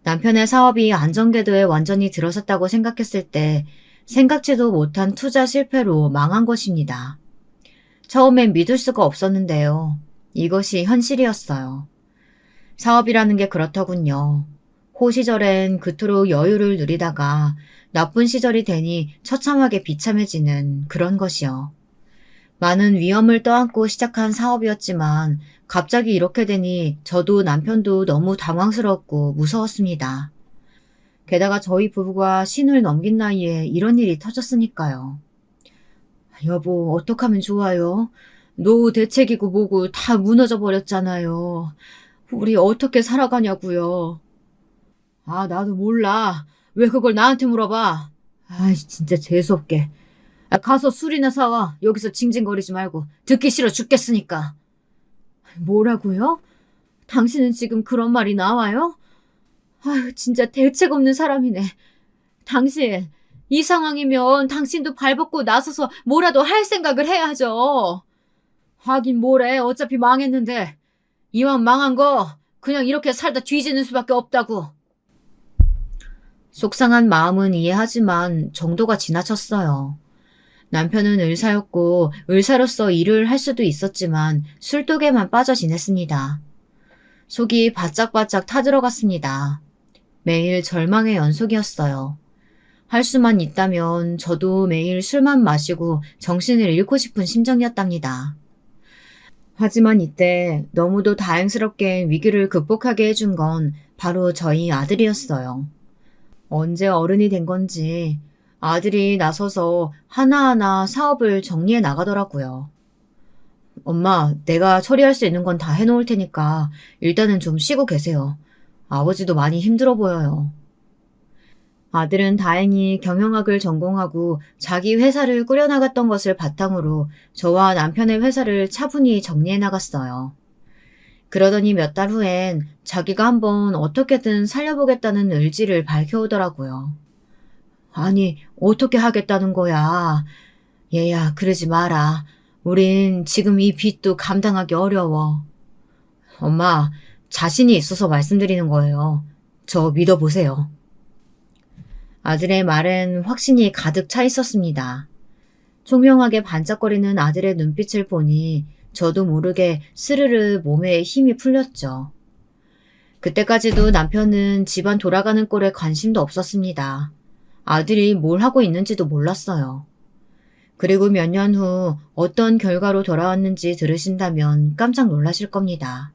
A: 남편의 사업이 안전궤도에 완전히 들어섰다고 생각했을 때 생각지도 못한 투자 실패로 망한 것입니다. 처음엔 믿을 수가 없었는데요. 이것이 현실이었어요. 사업이라는 게 그렇더군요. 호시절엔 그토록 여유를 누리다가 나쁜 시절이 되니 처참하게 비참해지는 그런 것이요. 많은 위험을 떠안고 시작한 사업이었지만 갑자기 이렇게 되니 저도 남편도 너무 당황스럽고 무서웠습니다. 게다가 저희 부부가 신을 넘긴 나이에 이런 일이 터졌으니까요. 여보, 어떡하면 좋아요? 노후 대책이고 뭐고 다 무너져 버렸잖아요. 우리 어떻게 살아가냐고요. 아, 나도 몰라. 왜 그걸 나한테 물어봐? 아이, 진짜 재수없게. 가서 술이나 사와. 여기서 징징거리지 말고. 듣기 싫어 죽겠으니까. 뭐라고요? 당신은 지금 그런 말이 나와요? 아유, 진짜 대책 없는 사람이네. 당신, 이 상황이면 당신도 발벗고 나서서 뭐라도 할 생각을 해야죠. 하긴 뭐래. 어차피 망했는데. 이왕 망한 거 그냥 이렇게 살다 뒤지는 수밖에 없다고. 속상한 마음은 이해하지만 정도가 지나쳤어요. 남편은 의사였고 의사로서 일을 할 수도 있었지만 술독에만 빠져 지냈습니다. 속이 바짝바짝 타들어갔습니다. 매일 절망의 연속이었어요. 할 수만 있다면 저도 매일 술만 마시고 정신을 잃고 싶은 심정이었답니다. 하지만 이때 너무도 다행스럽게 위기를 극복하게 해준 건 바로 저희 아들이었어요. 언제 어른이 된 건지 아들이 나서서 하나하나 사업을 정리해 나가더라고요. 엄마, 내가 처리할 수 있는 건 다 해놓을 테니까 일단은 좀 쉬고 계세요. 아버지도 많이 힘들어 보여요. 아들은 다행히 경영학을 전공하고 자기 회사를 꾸려나갔던 것을 바탕으로 저와 남편의 회사를 차분히 정리해 나갔어요. 그러더니 몇 달 후엔 자기가 한번 어떻게든 살려보겠다는 의지를 밝혀오더라고요. 아니, 어떻게 하겠다는 거야. 얘야, 그러지 마라. 우린 지금 이 빚도 감당하기 어려워. 엄마, 자신이 있어서 말씀드리는 거예요. 저 믿어보세요. 아들의 말엔 확신이 가득 차 있었습니다. 총명하게 반짝거리는 아들의 눈빛을 보니 저도 모르게 스르르 몸에 힘이 풀렸죠. 그때까지도 남편은 집안 돌아가는 꼴에 관심도 없었습니다. 아들이 뭘 하고 있는지도 몰랐어요. 그리고 몇 년 후 어떤 결과로 돌아왔는지 들으신다면 깜짝 놀라실 겁니다.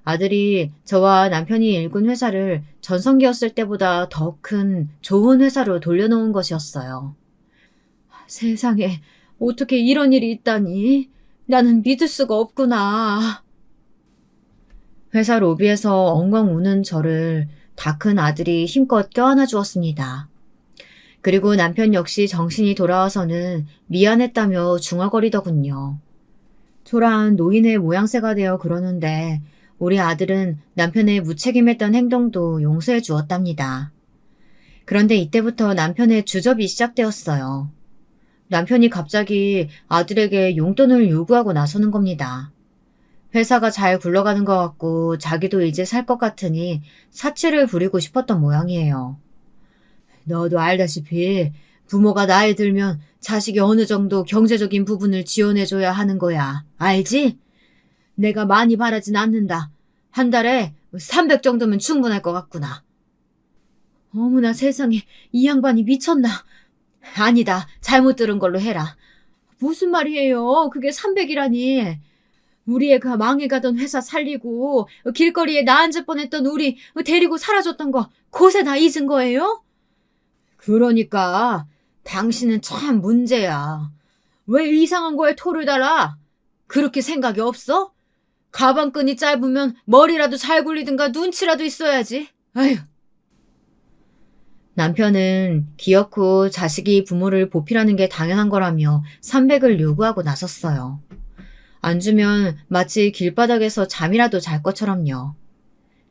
A: 아들이 저와 남편이 일군 회사를 전성기였을 때보다 더 큰 좋은 회사로 돌려놓은 것이었어요. 세상에, 어떻게 이런 일이 있다니? 나는 믿을 수가 없구나. 회사 로비에서 엉엉 우는 저를 다 큰 아들이 힘껏 껴안아 주었습니다. 그리고 남편 역시 정신이 돌아와서는 미안했다며 중얼거리더군요. 초라한 노인의 모양새가 되어 그러는데 우리 아들은 남편의 무책임했던 행동도 용서해 주었답니다. 그런데 이때부터 남편의 주접이 시작되었어요. 남편이 갑자기 아들에게 용돈을 요구하고 나서는 겁니다. 회사가 잘 굴러가는 것 같고 자기도 이제 살 것 같으니 사치를 부리고 싶었던 모양이에요. 너도 알다시피 부모가 나이 들면 자식이 어느 정도 경제적인 부분을 지원해줘야 하는 거야. 알지? 내가 많이 바라진 않는다. 한 달에 300 정도면 충분할 것 같구나. 어머나 세상에, 이 양반이 미쳤나? 아니다. 잘못 들은 걸로 해라. 무슨 말이에요? 그게 300이라니. 우리 애가 망해가던 회사 살리고 길거리에 나 앉을 뻔했던 우리 데리고 사라졌던 거 곳에 다 잊은 거예요? 그러니까 당신은 참 문제야. 왜 이상한 거에 토를 달아? 그렇게 생각이 없어? 가방끈이 짧으면 머리라도 잘 굴리든가 눈치라도 있어야지. 아휴. 남편은 기어코 자식이 부모를 보필하는 게 당연한 거라며 300을 요구하고 나섰어요. 안 주면 마치 길바닥에서 잠이라도 잘 것처럼요.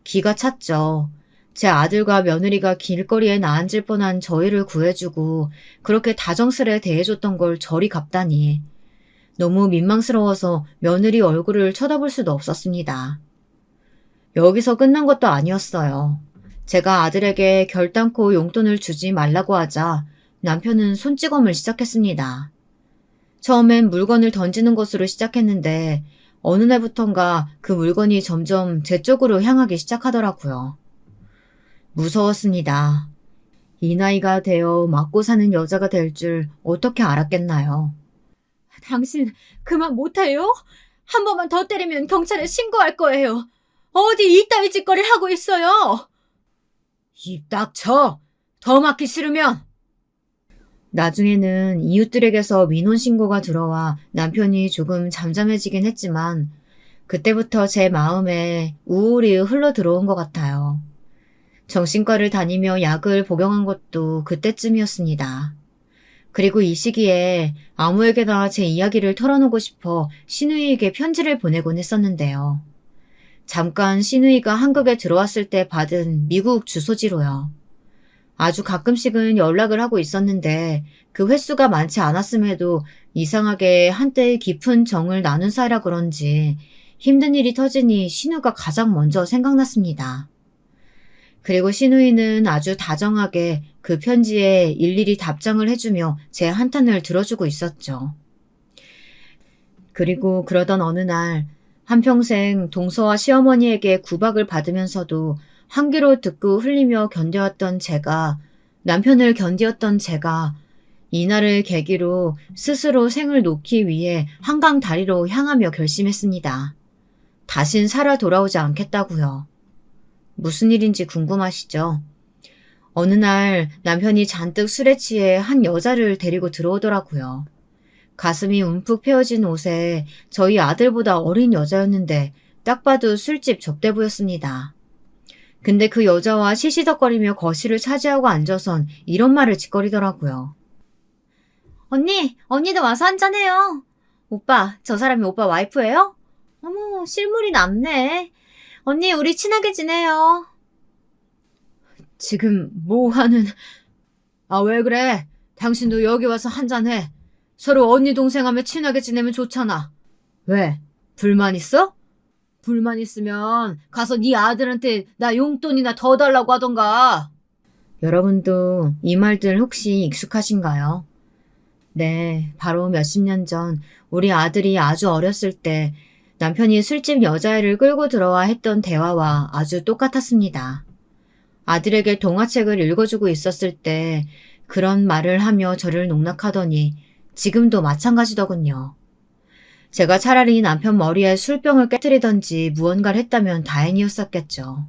A: 기가 찼죠. 제 아들과 며느리가 길거리에 나앉을 뻔한 저희를 구해주고 그렇게 다정스레 대해줬던 걸 저리 갚다니. 너무 민망스러워서 며느리 얼굴을 쳐다볼 수도 없었습니다. 여기서 끝난 것도 아니었어요. 제가 아들에게 결단코 용돈을 주지 말라고 하자 남편은 손찌검을 시작했습니다. 처음엔 물건을 던지는 것으로 시작했는데 어느 날부턴가 그 물건이 점점 제 쪽으로 향하기 시작하더라고요. 무서웠습니다. 이 나이가 되어 맞고 사는 여자가 될 줄 어떻게 알았겠나요? 당신 그만 못해요? 한 번만 더 때리면 경찰에 신고할 거예요. 어디 이따위 짓거리를 하고 있어요? 입 닥쳐! 더 맞기 싫으면! 나중에는 이웃들에게서 민원 신고가 들어와 남편이 조금 잠잠해지긴 했지만 그때부터 제 마음에 우울이 흘러 들어온 것 같아요. 정신과를 다니며 약을 복용한 것도 그때쯤이었습니다. 그리고 이 시기에 아무에게나 제 이야기를 털어놓고 싶어 시누이에게 편지를 보내곤 했었는데요. 잠깐 시누이가 한국에 들어왔을 때 받은 미국 주소지로요. 아주 가끔씩은 연락을 하고 있었는데 그 횟수가 많지 않았음에도 이상하게 한때의 깊은 정을 나눈 사이라 그런지 힘든 일이 터지니 시누가 가장 먼저 생각났습니다. 그리고 시누이는 아주 다정하게 그 편지에 일일이 답장을 해주며 제 한탄을 들어주고 있었죠. 그리고 그러던 어느 날 한평생 동서와 시어머니에게 구박을 받으면서도 한 귀로 듣고 흘리며 견뎌왔던 제가, 남편을 견디었던 제가 이날을 계기로 스스로 생을 놓기 위해 한강 다리로 향하며 결심했습니다. 다신 살아 돌아오지 않겠다고요. 무슨 일인지 궁금하시죠? 어느 날 남편이 잔뜩 술에 취해 한 여자를 데리고 들어오더라고요. 가슴이 움푹 패어진 옷에 저희 아들보다 어린 여자였는데 딱 봐도 술집 접대부였습니다. 근데 그 여자와 시시덕거리며 거실을 차지하고 앉아선 이런 말을 짓거리더라고요. 언니도 와서 한잔해요. 오빠, 저 사람이 오빠 와이프예요? 어머, 실물이 남네. 언니, 우리 친하게 지내요. 지금 뭐 하는... 아, 왜 그래? 당신도 여기 와서 한잔해. 서로 언니 동생하며 친하게 지내면 좋잖아. 왜? 불만 있어? 불만 있으면 가서 네 아들한테 나 용돈이나 더 달라고 하던가. 여러분도 이 말들 혹시 익숙하신가요? 네, 바로 몇십 년 전 우리 아들이 아주 어렸을 때 남편이 술집 여자애를 끌고 들어와 했던 대화와 아주 똑같았습니다. 아들에게 동화책을 읽어주고 있었을 때 그런 말을 하며 저를 농락하더니 지금도 마찬가지더군요. 제가 차라리 남편 머리에 술병을 깨뜨리던지 무언가를 했다면 다행이었었겠죠.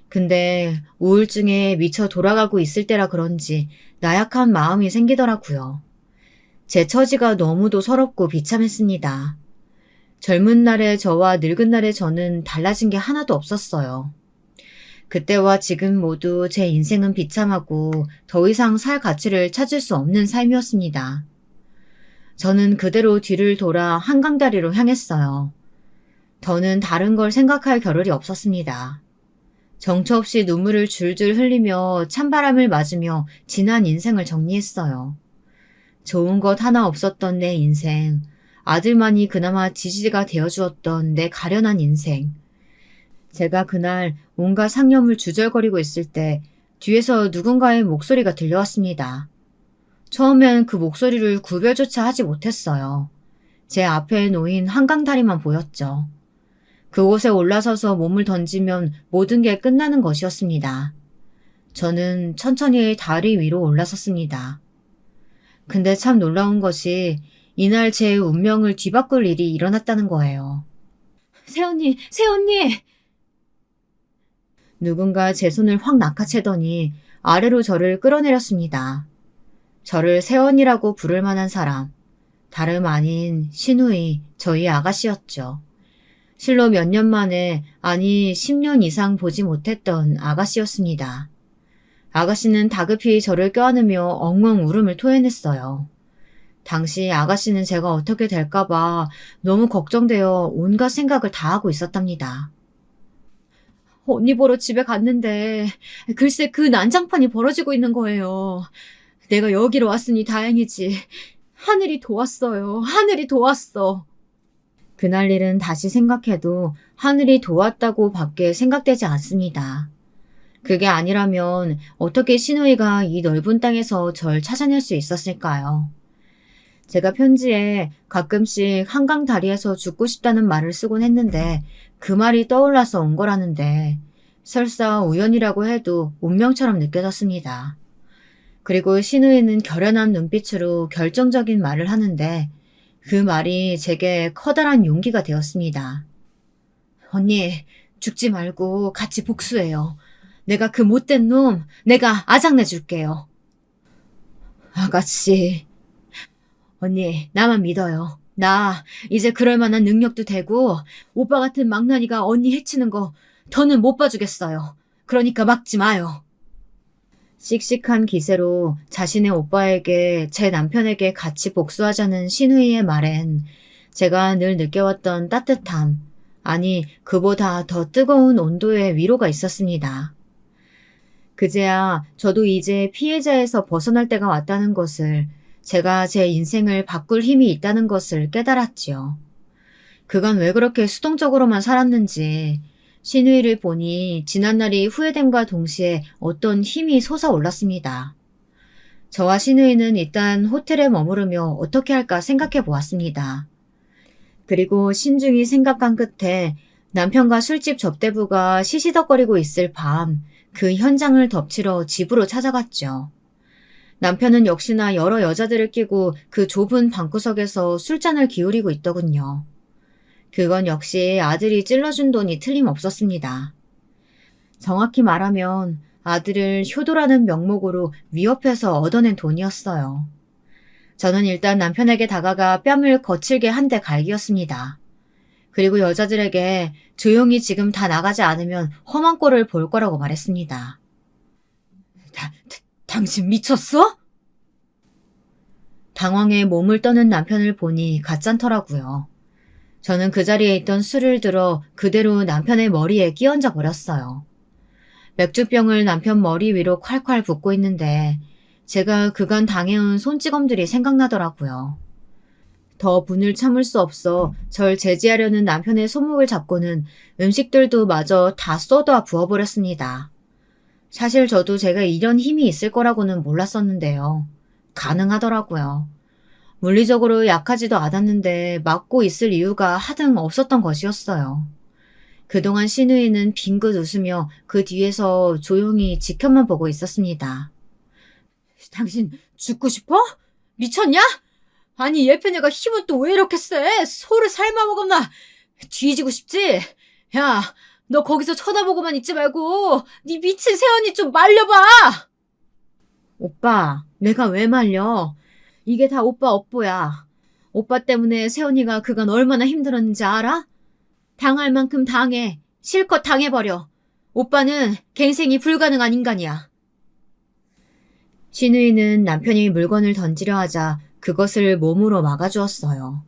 A: 근데 우울증에 미쳐 돌아가고 있을 때라 그런지 나약한 마음이 생기더라고요. 제 처지가 너무도 서럽고 비참했습니다. 젊은 날의 저와 늙은 날의 저는 달라진 게 하나도 없었어요. 그때와 지금 모두 제 인생은 비참하고 더 이상 살 가치를 찾을 수 없는 삶이었습니다. 저는 그대로 뒤를 돌아 한강다리로 향했어요. 더는 다른 걸 생각할 겨를이 없었습니다. 정처 없이 눈물을 줄줄 흘리며 찬바람을 맞으며 지난 인생을 정리했어요. 좋은 것 하나 없었던 내 인생, 아들만이 그나마 지지가 되어주었던 내 가련한 인생. 제가 그날 온갖 상념을 주절거리고 있을 때 뒤에서 누군가의 목소리가 들려왔습니다. 처음엔 그 목소리를 구별조차 하지 못했어요. 제 앞에 놓인 한강다리만 보였죠. 그곳에 올라서서 몸을 던지면 모든 게 끝나는 것이었습니다. 저는 천천히 다리 위로 올라섰습니다. 근데 참 놀라운 것이 이날 제 운명을 뒤바꿀 일이 일어났다는 거예요. 새언니, 새언니! 누군가 제 손을 확 낚아채더니 아래로 저를 끌어내렸습니다. 저를 새언니라고 부를 만한 사람, 다름 아닌 신우이 저희 아가씨였죠. 실로 몇 년 만에, 아니 10년 이상 보지 못했던 아가씨였습니다. 아가씨는 다급히 저를 껴안으며 엉엉 울음을 토해냈어요. 당시 아가씨는 제가 어떻게 될까봐 너무 걱정되어 온갖 생각을 다 하고 있었답니다. 언니 보러 집에 갔는데 글쎄 그 난장판이 벌어지고 있는 거예요. 내가 여기로 왔으니 다행이지. 하늘이 도왔어요. 하늘이 도왔어. 그날 일은 다시 생각해도 하늘이 도왔다고 밖에 생각되지 않습니다. 그게 아니라면 어떻게 신우이가 이 넓은 땅에서 절 찾아낼 수 있었을까요? 제가 편지에 가끔씩 한강 다리에서 죽고 싶다는 말을 쓰곤 했는데 그 말이 떠올라서 온 거라는데 설사 우연이라고 해도 운명처럼 느껴졌습니다. 그리고 신우이는 결연한 눈빛으로 결정적인 말을 하는데 그 말이 제게 커다란 용기가 되었습니다. 언니, 죽지 말고 같이 복수해요. 내가 그 못된 놈, 내가 아작내줄게요. 아가씨, 언니, 나만 믿어요. 나 이제 그럴 만한 능력도 되고 오빠 같은 망나니가 언니 해치는 거 더는 못 봐주겠어요. 그러니까 막지 마요. 씩씩한 기세로 자신의 오빠에게 제 남편에게 같이 복수하자는 신우이의 말엔 제가 늘 느껴왔던 따뜻함, 아니 그보다 더 뜨거운 온도의 위로가 있었습니다. 그제야 저도 이제 피해자에서 벗어날 때가 왔다는 것을, 제가 제 인생을 바꿀 힘이 있다는 것을 깨달았지요. 그간 왜 그렇게 수동적으로만 살았는지 신우이를 보니 지난날이 후회됨과 동시에 어떤 힘이 솟아올랐습니다. 저와 신우이는 일단 호텔에 머무르며 어떻게 할까 생각해 보았습니다. 그리고 신중히 생각한 끝에 남편과 술집 접대부가 시시덕거리고 있을 밤 그 현장을 덮치러 집으로 찾아갔죠. 남편은 역시나 여러 여자들을 끼고 그 좁은 방구석에서 술잔을 기울이고 있더군요. 그건 역시 아들이 찔러준 돈이 틀림없었습니다. 정확히 말하면 아들을 효도라는 명목으로 위협해서 얻어낸 돈이었어요. 저는 일단 남편에게 다가가 뺨을 거칠게 한 대 갈기였습니다. 그리고 여자들에게 조용히 지금 다 나가지 않으면 험한 꼴을 볼 거라고 말했습니다. 당신 미쳤어? 당황해 몸을 떠는 남편을 보니 가짠터라고요. 저는 그 자리에 있던 술을 들어 그대로 남편의 머리에 끼얹어 버렸어요. 맥주병을 남편 머리 위로 콸콸 붓고 있는데 제가 그간 당해온 손찌검들이 생각나더라고요. 더 분을 참을 수 없어 절 제지하려는 남편의 손목을 잡고는 음식들도 마저 다 쏟아 부어버렸습니다. 사실 저도 제가 이런 힘이 있을 거라고는 몰랐었는데요. 가능하더라고요. 물리적으로 약하지도 않았는데 막고 있을 이유가 하등 없었던 것이었어요. 그동안 신우이는 빙긋 웃으며 그 뒤에서 조용히 지켜만 보고 있었습니다. 당신 죽고 싶어? 미쳤냐? 아니 예편이가 힘은 또 왜 이렇게 세? 소를 삶아먹었나? 뒤지고 싶지? 야, 너 거기서 쳐다보고만 있지 말고 네 미친 새언니 좀 말려봐! 오빠, 내가 왜 말려? 이게 다 오빠 업보야. 오빠 때문에 새언니가 그간 얼마나 힘들었는지 알아? 당할 만큼 당해. 실컷 당해버려. 오빠는 갱생이 불가능한 인간이야. 신우이는 남편이 물건을 던지려 하자 그것을 몸으로 막아주었어요.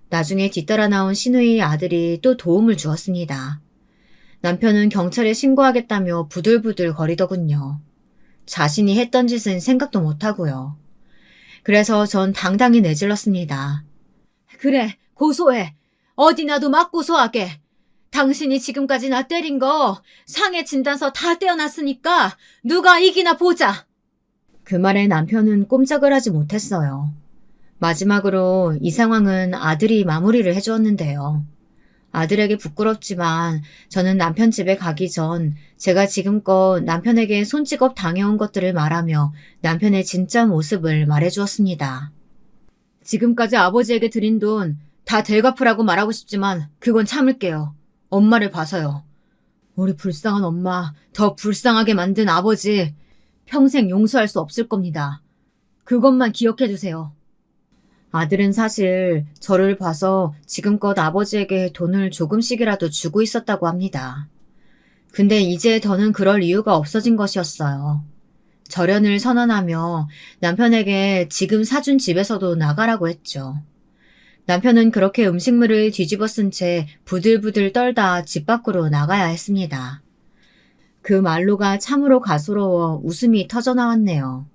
A: 나중에 뒤따라 나온 신우이의 아들이 또 도움을 주었습니다. 남편은 경찰에 신고하겠다며 부들부들 거리더군요. 자신이 했던 짓은 생각도 못하고요. 그래서 전 당당히 내질렀습니다. 그래, 고소해. 어디 나도 막 고소하게. 당신이 지금까지 나 때린 거 상해 진단서 다 떼어놨으니까 누가 이기나 보자. 그 말에 남편은 꼼짝을 하지 못했어요. 마지막으로 이 상황은 아들이 마무리를 해주었는데요. 아들에게 부끄럽지만 저는 남편 집에 가기 전 제가 지금껏 남편에게 손찌검 당해온 것들을 말하며 남편의 진짜 모습을 말해주었습니다. 지금까지 아버지에게 드린 돈 다 되갚으라고 말하고 싶지만 그건 참을게요. 엄마를 봐서요. 우리 불쌍한 엄마, 더 불쌍하게 만든 아버지, 평생 용서할 수 없을 겁니다. 그것만 기억해 주세요. 아들은 사실 저를 봐서 지금껏 아버지에게 돈을 조금씩이라도 주고 있었다고 합니다. 근데 이제 더는 그럴 이유가 없어진 것이었어요. 절연을 선언하며 남편에게 지금 사준 집에서도 나가라고 했죠. 남편은 그렇게 음식물을 뒤집어 쓴 채 부들부들 떨다 집 밖으로 나가야 했습니다. 그 말로가 참으로 가소로워 웃음이 터져나왔네요.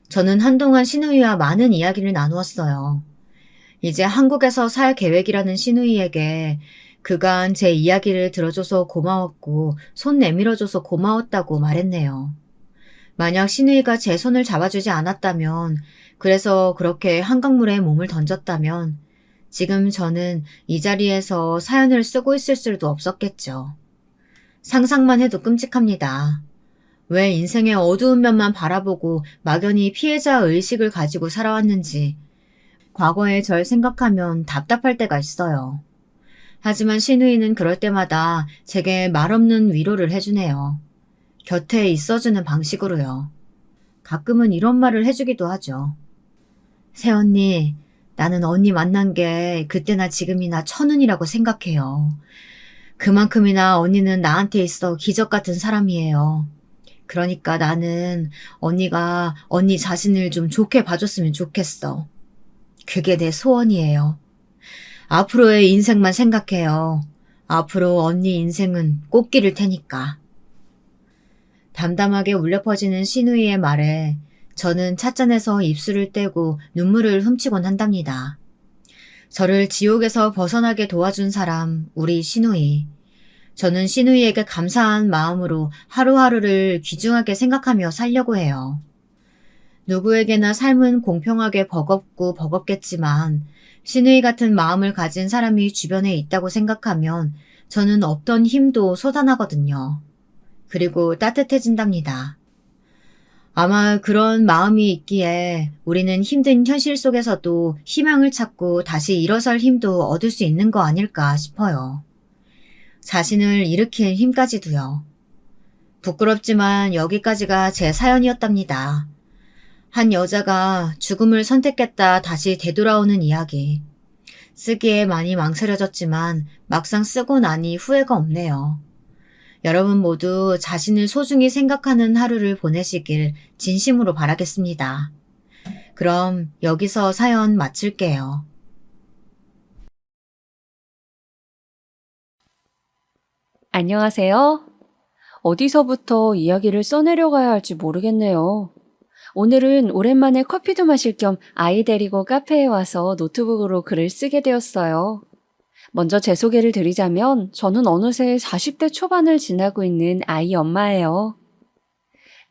A: 저는 한동안 시누이와 많은 이야기를 나누었어요. 이제 한국에서 살 계획이라는 시누이에게 그간 제 이야기를 들어줘서 고마웠고 손 내밀어줘서 고마웠다고 말했네요. 만약 시누이가 제 손을 잡아주지 않았다면, 그래서 그렇게 한강물에 몸을 던졌다면 지금 저는 이 자리에서 사연을 쓰고 있을 수도 없었겠죠. 상상만 해도 끔찍합니다. 왜 인생의 어두운 면만 바라보고 막연히 피해자 의식을 가지고 살아왔는지 과거의 절 생각하면 답답할 때가 있어요. 하지만 시누이는 그럴 때마다 제게 말없는 위로를 해주네요. 곁에 있어주는 방식으로요. 가끔은 이런 말을 해주기도 하죠. 새언니, 나는 언니 만난 게 그때나 지금이나 천운이라고 생각해요. 그만큼이나 언니는 나한테 있어 기적 같은 사람이에요. 그러니까 나는 언니가 언니 자신을 좀 좋게 봐줬으면 좋겠어. 그게 내 소원이에요. 앞으로의 인생만 생각해요. 앞으로 언니 인생은 꽃길일 테니까. 담담하게 울려 퍼지는 시누이의 말에 저는 찻잔에서 입술을 떼고 눈물을 훔치곤 한답니다. 저를 지옥에서 벗어나게 도와준 사람, 우리 시누이. 저는 시누이에게 감사한 마음으로 하루하루를 귀중하게 생각하며 살려고 해요. 누구에게나 삶은 공평하게 버겁고 버겁겠지만 시누이 같은 마음을 가진 사람이 주변에 있다고 생각하면 저는 없던 힘도 솟아나거든요. 그리고 따뜻해진답니다. 아마 그런 마음이 있기에 우리는 힘든 현실 속에서도 희망을 찾고 다시 일어설 힘도 얻을 수 있는 거 아닐까 싶어요. 자신을 일으킬 힘까지도요. 부끄럽지만 여기까지가 제 사연이었답니다. 한 여자가 죽음을 선택했다 다시 되돌아오는 이야기. 쓰기에 많이 망설여졌지만 막상 쓰고 나니 후회가 없네요. 여러분 모두 자신을 소중히 생각하는 하루를 보내시길 진심으로 바라겠습니다. 그럼 여기서 사연 마칠게요.
B: 안녕하세요. 어디서부터 이야기를 써내려가야 할지 모르겠네요. 오늘은 오랜만에 커피도 마실 겸 아이 데리고 카페에 와서 노트북으로 글을 쓰게 되었어요. 먼저 제 소개를 드리자면 저는 어느새 40대 초반을 지나고 있는 아이 엄마예요.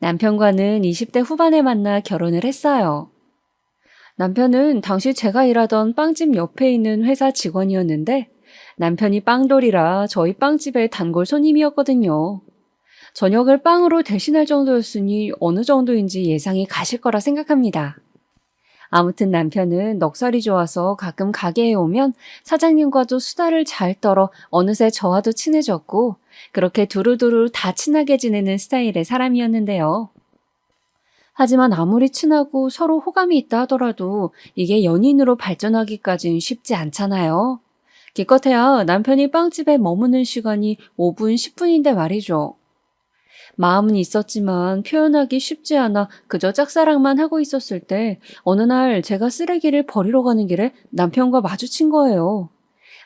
B: 남편과는 20대 후반에 만나 결혼을 했어요. 남편은 당시 제가 일하던 빵집 옆에 있는 회사 직원이었는데 남편이 빵돌이라 저희 빵집의 단골 손님이었거든요. 저녁을 빵으로 대신할 정도였으니 어느 정도인지 예상이 가실 거라 생각합니다. 아무튼 남편은 넉살이 좋아서 가끔 가게에 오면 사장님과도 수다를 잘 떨어 어느새 저와도 친해졌고 그렇게 두루두루 다 친하게 지내는 스타일의 사람이었는데요. 하지만 아무리 친하고 서로 호감이 있다 하더라도 이게 연인으로 발전하기까진 쉽지 않잖아요. 기껏해야 남편이 빵집에 머무는 시간이 5분, 10분인데 말이죠. 마음은 있었지만 표현하기 쉽지 않아 그저 짝사랑만 하고 있었을 때 어느 날 제가 쓰레기를 버리러 가는 길에 남편과 마주친 거예요.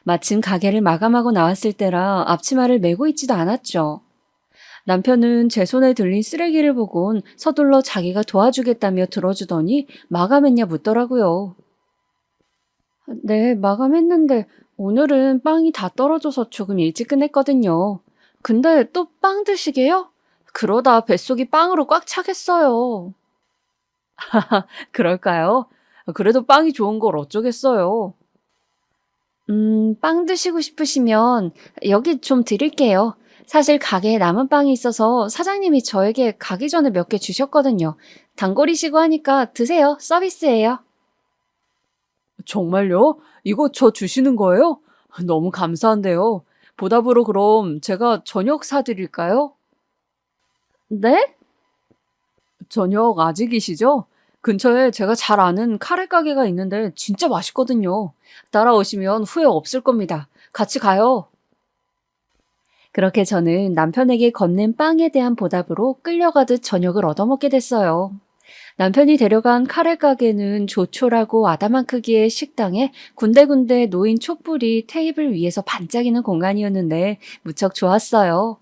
B: 마침 가게를 마감하고 나왔을 때라 앞치마를 메고 있지도 않았죠. 남편은 제 손에 들린 쓰레기를 보곤 서둘러 자기가 도와주겠다며 들어주더니 마감했냐 묻더라고요. 네, 마감했는데 오늘은 빵이 다 떨어져서 조금 일찍 끝냈거든요. 근데 또 빵 드시게요? 그러다 뱃속이 빵으로 꽉 차겠어요. 그럴까요? 그래도 빵이 좋은 걸 어쩌겠어요. 빵 드시고 싶으시면 여기 좀 드릴게요. 사실 가게에 남은 빵이 있어서 사장님이 저에게 가기 전에 몇 개 주셨거든요. 단골이시고 하니까 드세요. 서비스예요. 정말요? 이거 저 주시는 거예요? 너무 감사한데요. 보답으로 그럼 제가 저녁 사드릴까요? 네? 저녁 아직이시죠? 근처에 제가 잘 아는 카레 가게가 있는데 진짜 맛있거든요. 따라오시면 후회 없을 겁니다. 같이 가요. 그렇게 저는 남편에게 건넨 빵에 대한 보답으로 끌려가듯 저녁을 얻어먹게 됐어요. 남편이 데려간 카레 가게는 조촐하고 아담한 크기의 식당에 군데군데 놓인 촛불이 테이블 위에서 반짝이는 공간이었는데 무척 좋았어요.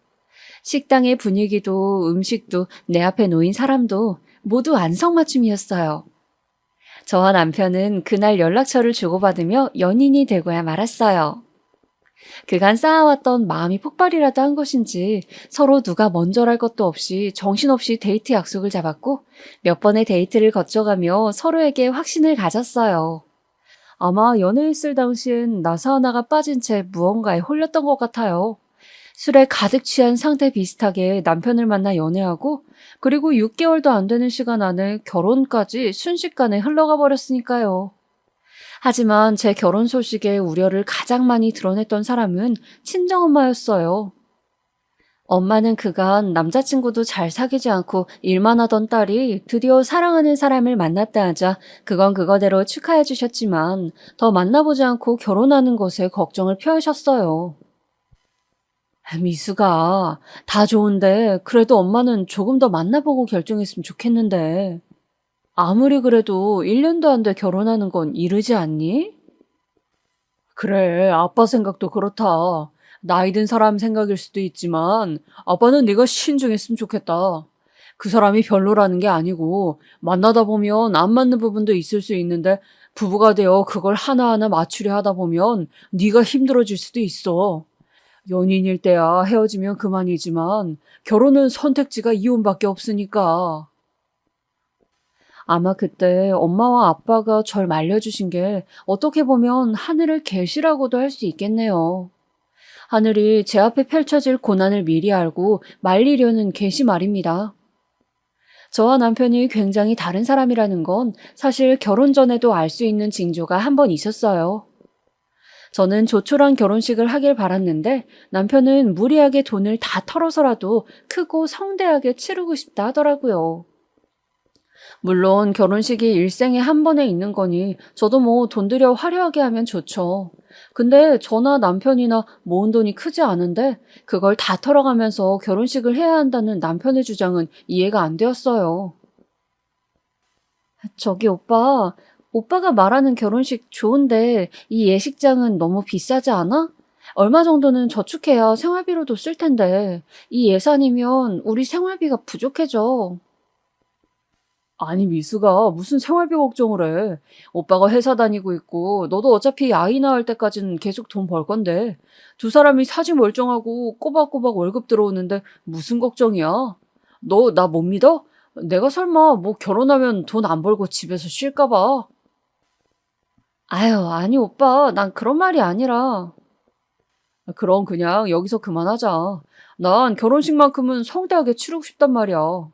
B: 식당의 분위기도 음식도 내 앞에 놓인 사람도 모두 안성맞춤이었어요. 저와 남편은 그날 연락처를 주고받으며 연인이 되고야 말았어요. 그간 쌓아왔던 마음이 폭발이라도 한 것인지 서로 누가 먼저랄 것도 없이 정신없이 데이트 약속을 잡았고 몇 번의 데이트를 거쳐가며 서로에게 확신을 가졌어요. 아마 연애했을 당시엔 나사 하나가 빠진 채 무언가에 홀렸던 것 같아요. 술에 가득 취한 상태 비슷하게 남편을 만나 연애하고 그리고 6개월도 안 되는 시간 안에 결혼까지 순식간에 흘러가 버렸으니까요. 하지만 제 결혼 소식에 우려를 가장 많이 드러냈던 사람은 친정엄마였어요. 엄마는 그간 남자친구도 잘 사귀지 않고 일만 하던 딸이 드디어 사랑하는 사람을 만났다 하자 그건 그거대로 축하해 주셨지만 더 만나보지 않고 결혼하는 것에 걱정을 표하셨어요. 미수가 다 좋은데 그래도 엄마는 조금 더 만나보고 결정했으면 좋겠는데. 아무리 그래도 1년도 안 돼 결혼하는 건 이르지 않니? 그래, 아빠 생각도 그렇다. 나이 든 사람 생각일 수도 있지만 아빠는 네가 신중했으면 좋겠다. 그 사람이 별로라는 게 아니고 만나다 보면 안 맞는 부분도 있을 수 있는데 부부가 되어 그걸 하나하나 맞추려 하다 보면 네가 힘들어질 수도 있어. 연인일 때야 헤어지면 그만이지만 결혼은 선택지가 이혼밖에 없으니까. 아마 그때 엄마와 아빠가 절 말려주신 게 어떻게 보면 하늘을 계시라고도 할 수 있겠네요. 하늘이 제 앞에 펼쳐질 고난을 미리 알고 말리려는 계시 말입니다. 저와 남편이 굉장히 다른 사람이라는 건 사실 결혼 전에도 알 수 있는 징조가 한 번 있었어요. 저는 조촐한 결혼식을 하길 바랐는데 남편은 무리하게 돈을 다 털어서라도 크고 성대하게 치르고 싶다 하더라고요. 물론 결혼식이 일생에 한 번에 있는 거니 저도 뭐 돈 들여 화려하게 하면 좋죠. 근데 저나 남편이나 모은 돈이 크지 않은데 그걸 다 털어가면서 결혼식을 해야 한다는 남편의 주장은 이해가 안 되었어요. 저기 오빠, 오빠가 말하는 결혼식 좋은데 이 예식장은 너무 비싸지 않아? 얼마 정도는 저축해야 생활비로도 쓸 텐데 이 예산이면 우리 생활비가 부족해져. 아니, 미수가 무슨 생활비 걱정을 해. 오빠가 회사 다니고 있고, 너도 어차피 아이 낳을 때까지는 계속 돈 벌 건데, 두 사람이 사지 멀쩡하고 꼬박꼬박 월급 들어오는데 무슨 걱정이야? 너 나 못 믿어? 내가 설마 뭐 결혼하면 돈 안 벌고 집에서 쉴까 봐. 아유, 아니, 오빠. 난 그런 말이 아니라. 그럼 그냥 여기서 그만하자. 난 결혼식만큼은 성대하게 치르고 싶단 말이야.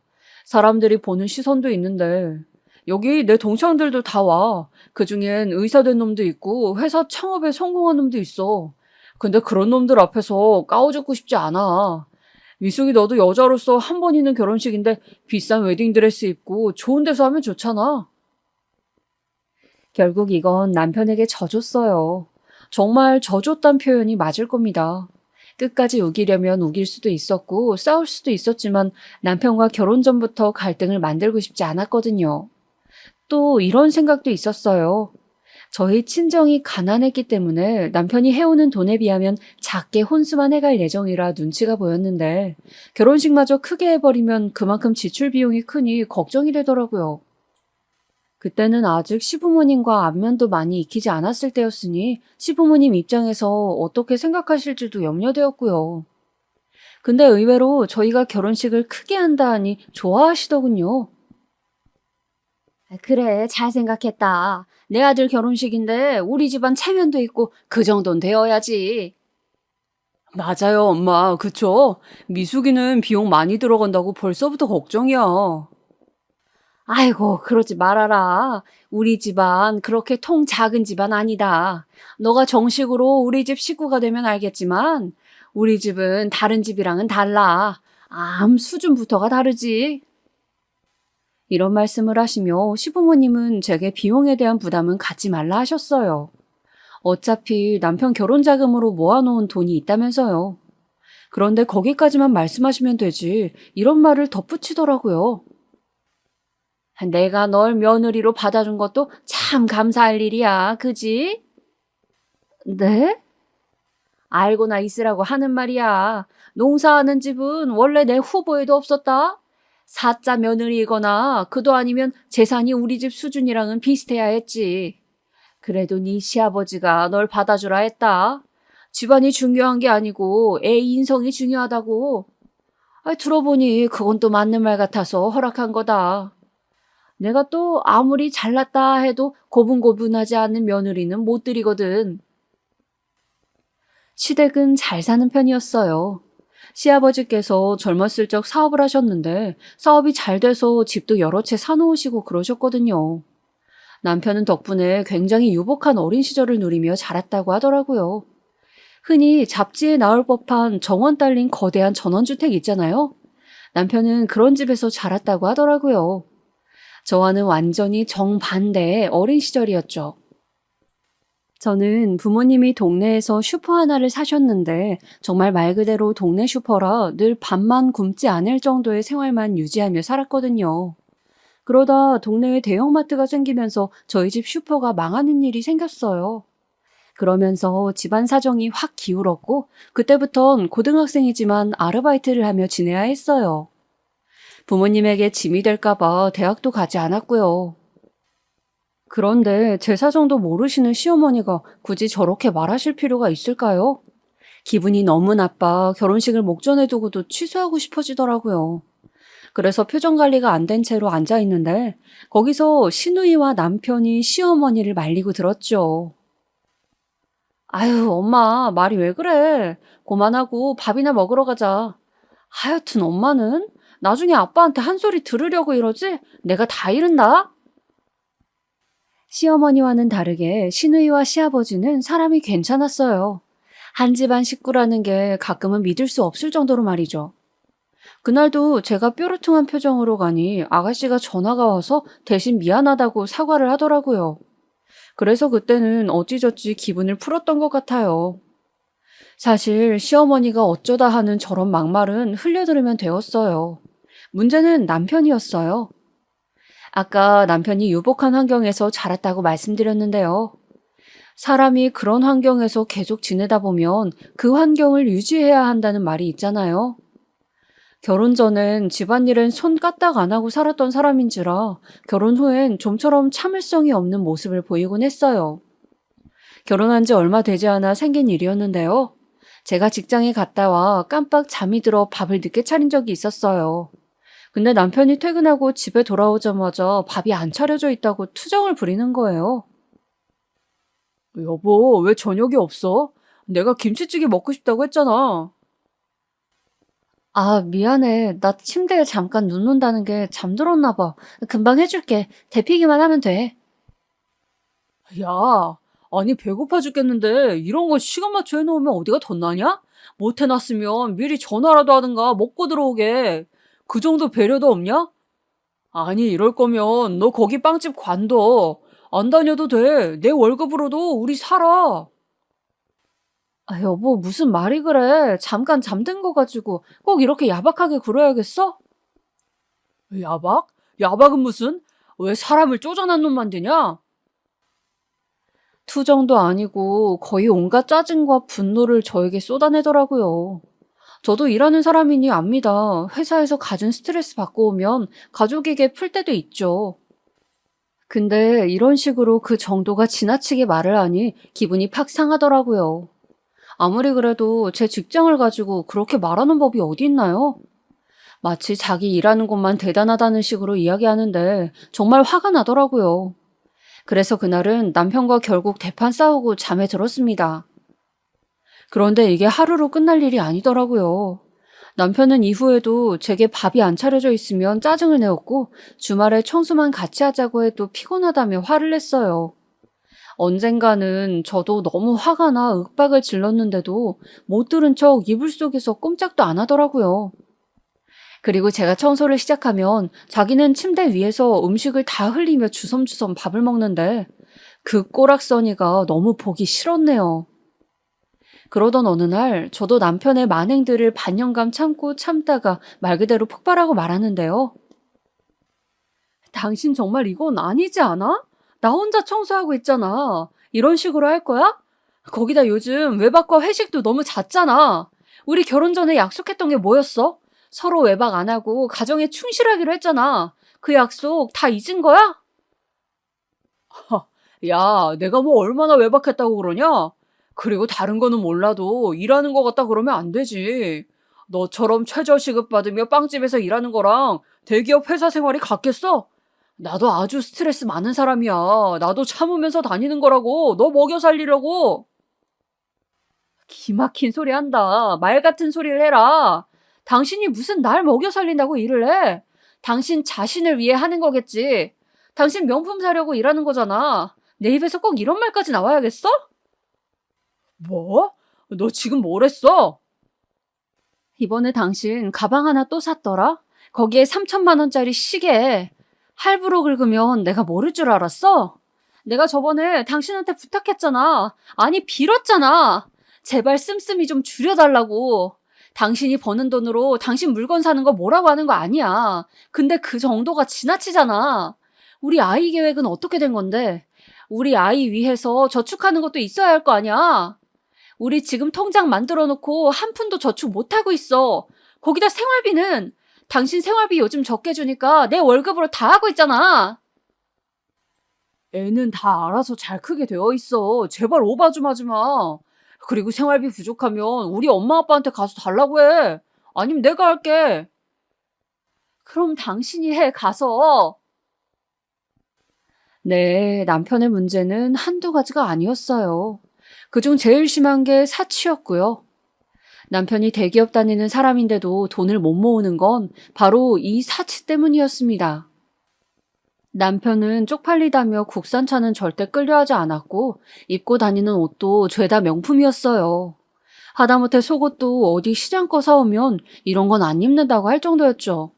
B: 사람들이 보는 시선도 있는데 여기 내 동창들도 다 와. 그중엔 의사 된 놈도 있고 회사 창업에 성공한 놈도 있어. 근데 그런 놈들 앞에서 까오죽고 싶지 않아. 미숙이 너도 여자로서 한 번 있는 결혼식인데 비싼 웨딩드레스 입고 좋은 데서 하면 좋잖아. 결국 이건 남편에게 져줬어요. 정말 져줬단 표현이 맞을 겁니다. 끝까지 우기려면 우길 수도 있었고 싸울 수도 있었지만 남편과 결혼 전부터 갈등을 만들고 싶지 않았거든요. 또 이런 생각도 있었어요. 저희 친정이 가난했기 때문에 남편이 해오는 돈에 비하면 작게 혼수만 해갈 예정이라 눈치가 보였는데 결혼식마저 크게 해버리면 그만큼 지출 비용이 크니 걱정이 되더라고요. 그때는 아직 시부모님과 안면도 많이 익히지 않았을 때였으니 시부모님 입장에서 어떻게 생각하실지도 염려되었고요. 근데 의외로 저희가 결혼식을 크게 한다 하니 좋아하시더군요. 그래, 잘 생각했다. 내 아들 결혼식인데 우리 집안 체면도 있고 그 정도는 되어야지. 맞아요, 엄마. 그쵸? 미숙이는 비용 많이 들어간다고 벌써부터 걱정이야. 아이고, 그러지 말아라. 우리 집안 그렇게 통 작은 집안 아니다. 너가 정식으로 우리 집 식구가 되면 알겠지만 우리 집은 다른 집이랑은 달라. 수준부터가 다르지. 이런 말씀을 하시며 시부모님은 제게 비용에 대한 부담은 갖지 말라 하셨어요. 어차피 남편 결혼 자금으로 모아놓은 돈이 있다면서요. 그런데 거기까지만 말씀하시면 되지. 이런 말을 덧붙이더라고요. 내가 널 며느리로 받아준 것도 참 감사할 일이야. 그지? 네? 알고나 있으라고 하는 말이야. 농사하는 집은 원래 내 후보에도 없었다. 사자 며느리이거나 그도 아니면 재산이 우리 집 수준이랑은 비슷해야 했지. 그래도 네 시아버지가 널 받아주라 했다. 집안이 중요한 게 아니고 애 인성이 중요하다고. 들어보니 그건 또 맞는 말 같아서 허락한 거다. 내가 또 아무리 잘났다 해도 고분고분하지 않는 며느리는 못 드리거든. 시댁은 잘 사는 편이었어요. 시아버지께서 젊었을 적 사업을 하셨는데 사업이 잘 돼서 집도 여러 채 사놓으시고 그러셨거든요. 남편은 덕분에 굉장히 유복한 어린 시절을 누리며 자랐다고 하더라고요. 흔히 잡지에 나올 법한 정원 딸린 거대한 전원주택 있잖아요. 남편은 그런 집에서 자랐다고 하더라고요. 저와는 완전히 정반대의 어린 시절이었죠. 저는 부모님이 동네에서 슈퍼 하나를 사셨는데 정말 말 그대로 동네 슈퍼라 늘 밥만 굶지 않을 정도의 생활만 유지하며 살았거든요. 그러다 동네에 대형마트가 생기면서 저희 집 슈퍼가 망하는 일이 생겼어요. 그러면서 집안 사정이 확 기울었고 그때부턴 고등학생이지만 아르바이트를 하며 지내야 했어요. 부모님에게 짐이 될까봐 대학도 가지 않았고요. 그런데 제 사정도 모르시는 시어머니가 굳이 저렇게 말하실 필요가 있을까요? 기분이 너무 나빠 결혼식을 목전에 두고도 취소하고 싶어지더라고요. 그래서 표정 관리가 안 된 채로 앉아 있는데 거기서 시누이와 남편이 시어머니를 말리고 들었죠. 아유, 엄마, 말이 왜 그래? 그만하고 밥이나 먹으러 가자. 하여튼 엄마는 나중에 아빠한테 한 소리 들으려고 이러지? 내가 다 이른다? 시어머니와는 다르게 시누이와 시아버지는 사람이 괜찮았어요. 한 집안 식구라는 게 가끔은 믿을 수 없을 정도로 말이죠. 그날도 제가 뾰루퉁한 표정으로 가니 아가씨가 전화가 와서 대신 미안하다고 사과를 하더라고요. 그래서 그때는 어찌저찌 기분을 풀었던 것 같아요. 사실 시어머니가 어쩌다 하는 저런 막말은 흘려들으면 되었어요. 문제는 남편이었어요. 아까 남편이 유복한 환경에서 자랐다고 말씀드렸는데요. 사람이 그런 환경에서 계속 지내다 보면 그 환경을 유지해야 한다는 말이 있잖아요. 결혼 전엔 집안일엔 손 까딱 안 하고 살았던 사람인지라 결혼 후엔 좀처럼 참을성이 없는 모습을 보이곤 했어요. 결혼한 지 얼마 되지 않아 생긴 일이었는데요. 제가 직장에 갔다 와 깜빡 잠이 들어 밥을 늦게 차린 적이 있었어요. 근데 남편이 퇴근하고 집에 돌아오자마자 밥이 안 차려져 있다고 투정을 부리는 거예요. 여보, 왜 저녁이 없어? 내가 김치찌개 먹고 싶다고 했잖아. 미안해. 나 침대에 잠깐 눕는다는 게 잠들었나 봐. 금방 해줄게. 데피기만 하면 돼. 야, 아니 배고파 죽겠는데 이런 거 시간 맞춰 해놓으면 어디가 덧나냐? 못 해놨으면 미리 전화라도 하든가 먹고 들어오게. 그 정도 배려도 없냐? 아니 이럴 거면 너 거기 빵집 관둬. 안 다녀도 돼. 내 월급으로도 우리 살아. 여보, 무슨 말이 그래. 잠깐 잠든 거 가지고 꼭 이렇게 야박하게 굴어야겠어? 야박? 야박은 무슨? 왜 사람을 쪼잔한 놈 만드냐? 투정도 아니고 거의 온갖 짜증과 분노를 저에게 쏟아내더라고요. 저도 일하는 사람이니 압니다. 회사에서 갖은 스트레스 받고 오면 가족에게 풀 때도 있죠. 근데 이런 식으로 그 정도가 지나치게 말을 하니 기분이 팍 상하더라고요. 아무리 그래도 제 직장을 가지고 그렇게 말하는 법이 어디 있나요? 마치 자기 일하는 것만 대단하다는 식으로 이야기하는데 정말 화가 나더라고요. 그래서 그날은 남편과 결국 대판 싸우고 잠에 들었습니다. 그런데 이게 하루로 끝날 일이 아니더라고요. 남편은 이후에도 제게 밥이 안 차려져 있으면 짜증을 내었고 주말에 청소만 같이 하자고 해도 피곤하다며 화를 냈어요. 언젠가는 저도 너무 화가 나 윽박을 질렀는데도 못 들은 척 이불 속에서 꼼짝도 안 하더라고요. 그리고 제가 청소를 시작하면 자기는 침대 위에서 음식을 다 흘리며 주섬주섬 밥을 먹는데 그 꼬락서니가 너무 보기 싫었네요. 그러던 어느 날 저도 남편의 만행들을 반년간 참고 참다가 말 그대로 폭발하고 말하는데요. 당신 정말 이건 아니지 않아? 나 혼자 청소하고 있잖아. 이런 식으로 할 거야? 거기다 요즘 외박과 회식도 너무 잦잖아. 우리 결혼 전에 약속했던 게 뭐였어? 서로 외박 안 하고 가정에 충실하기로 했잖아. 그 약속 다 잊은 거야? 야, 내가 뭐 얼마나 외박했다고 그러냐? 그리고 다른 거는 몰라도 일하는 거 같다 그러면 안 되지. 너처럼 최저시급 받으며 빵집에서 일하는 거랑 대기업 회사 생활이 같겠어? 나도 아주 스트레스 많은 사람이야. 나도 참으면서 다니는 거라고. 너 먹여 살리려고. 기막힌 소리 한다. 말 같은 소리를 해라. 당신이 무슨 날 먹여 살린다고 일을 해? 당신 자신을 위해 하는 거겠지. 당신 명품 사려고 일하는 거잖아. 내 입에서 꼭 이런 말까지 나와야겠어? 뭐? 너 지금 뭘 했어? 이번에 당신 가방 하나 또 샀더라? 거기에 3천만 원짜리 시계. 할부로 긁으면 내가 모를 줄 알았어? 내가 저번에 당신한테 부탁했잖아. 아니, 빌었잖아. 제발 씀씀이 좀 줄여달라고. 당신이 버는 돈으로 당신 물건 사는 거 뭐라고 하는 거 아니야. 근데 그 정도가 지나치잖아. 우리 아이 계획은 어떻게 된 건데? 우리 아이 위해서 저축하는 것도 있어야 할 거 아니야. 우리 지금 통장 만들어 놓고 한 푼도 저축 못 하고 있어. 거기다 생활비는 당신 생활비 요즘 적게 주니까 내 월급으로 다 하고 있잖아. 애는 다 알아서 잘 크게 되어 있어. 제발 오바 좀 하지 마. 그리고 생활비 부족하면 우리 엄마 아빠한테 가서 달라고 해. 아니면 내가 할게. 그럼 당신이 해, 가서. 네, 남편의 문제는 한두 가지가 아니었어요. 그중 제일 심한 게 사치였고요. 남편이 대기업 다니는 사람인데도 돈을 못 모으는 건 바로 이 사치 때문이었습니다. 남편은 쪽팔리다며 국산차는 절대 끌려하지 않았고 입고 다니는 옷도 죄다 명품이었어요. 하다못해 속옷도 어디 시장 거 사오면 이런 건 안 입는다고 할 정도였죠.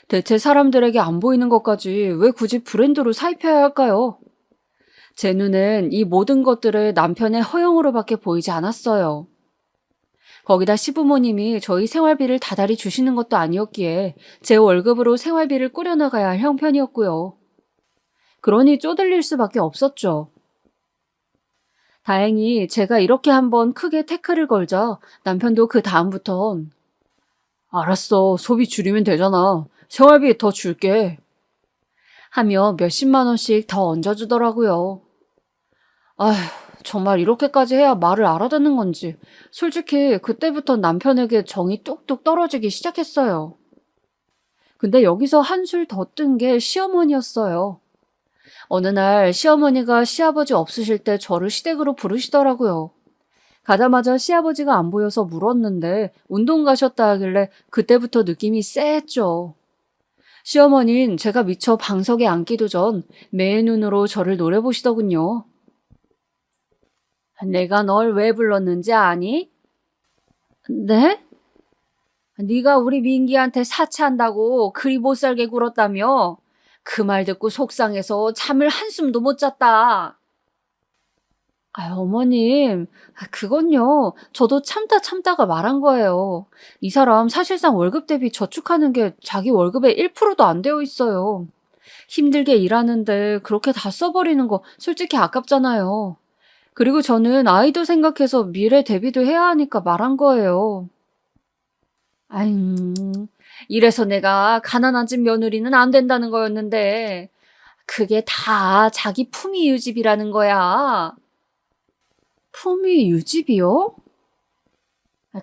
B: 대체 사람들에게 안 보이는 것까지 왜 굳이 브랜드로 사입혀야 할까요? 제 눈엔 이 모든 것들을 남편의 허영으로밖에 보이지 않았어요. 거기다 시부모님이 저희 생활비를 다달이 주시는 것도 아니었기에 제 월급으로 생활비를 꾸려나가야 할 형편이었고요. 그러니 쪼들릴 수밖에 없었죠. 다행히 제가 이렇게 한번 크게 태클을 걸자 남편도 그 다음부턴 알았어, 소비 줄이면 되잖아. 생활비 더 줄게. 하며 몇십만 원씩 더 얹어주더라고요. 아휴, 정말 이렇게까지 해야 말을 알아듣는 건지 솔직히 그때부터 남편에게 정이 뚝뚝 떨어지기 시작했어요. 근데 여기서 한술 더 뜬 게 시어머니였어요. 어느 날 시어머니가 시아버지 없으실 때 저를 시댁으로 부르시더라고요. 가자마자 시아버지가 안 보여서 물었는데 운동 가셨다 하길래 그때부터 느낌이 쎄했죠. 시어머니는 제가 미처 방석에 앉기도 전 매의 눈으로 저를 노려보시더군요. 내가 널 왜 불렀는지 아니? 네? 네가 우리 민기한테 사치한다고 그리 못살게 굴었다며? 그 말 듣고 속상해서 잠을 한숨도 못 잤다. 어머님, 그건요. 저도 참다가 말한 거예요. 이 사람 사실상 월급 대비 저축하는 게 자기 월급의 1%도 안 되어 있어요. 힘들게 일하는데 그렇게 다 써버리는 거 솔직히 아깝잖아요. 그리고 저는 아이도 생각해서 미래 대비도 해야 하니까 말한 거예요. 아잉, 이래서 내가 가난한 집 며느리는 안 된다는 거였는데 그게 다 자기 품위 유지비라는 거야. 품위 유지비요?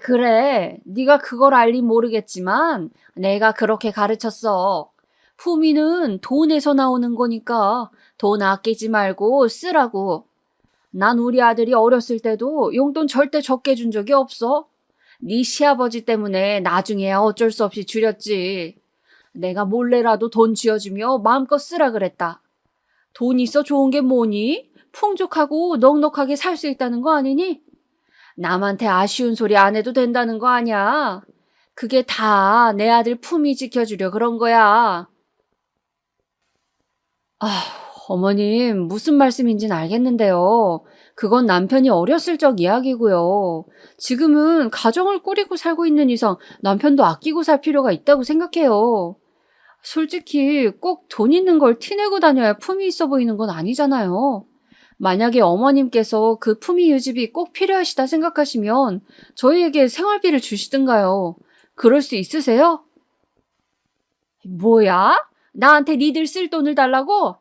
B: 그래, 네가 그걸 알긴 모르겠지만 내가 그렇게 가르쳤어. 품위는 돈에서 나오는 거니까 돈 아끼지 말고 쓰라고. 난 우리 아들이 어렸을 때도 용돈 절대 적게 준 적이 없어. 네 시아버지 때문에 나중에야 어쩔 수 없이 줄였지. 내가 몰래라도 돈 쥐어주며 마음껏 쓰라 그랬다. 돈 있어 좋은 게 뭐니? 풍족하고 넉넉하게 살 수 있다는 거 아니니? 남한테 아쉬운 소리 안 해도 된다는 거 아니야. 그게 다 내 아들 품위 지켜주려 그런 거야. 아, 어머님, 무슨 말씀인지는 알겠는데요. 그건 남편이 어렸을 적 이야기고요. 지금은 가정을 꾸리고 살고 있는 이상 남편도 아끼고 살 필요가 있다고 생각해요. 솔직히 꼭 돈 있는 걸 티내고 다녀야 품위 있어 보이는 건 아니잖아요. 만약에 어머님께서 그 품위 유지비 꼭 필요하시다 생각하시면 저희에게 생활비를 주시든가요. 그럴 수 있으세요? 뭐야? 나한테 니들 쓸 돈을 달라고?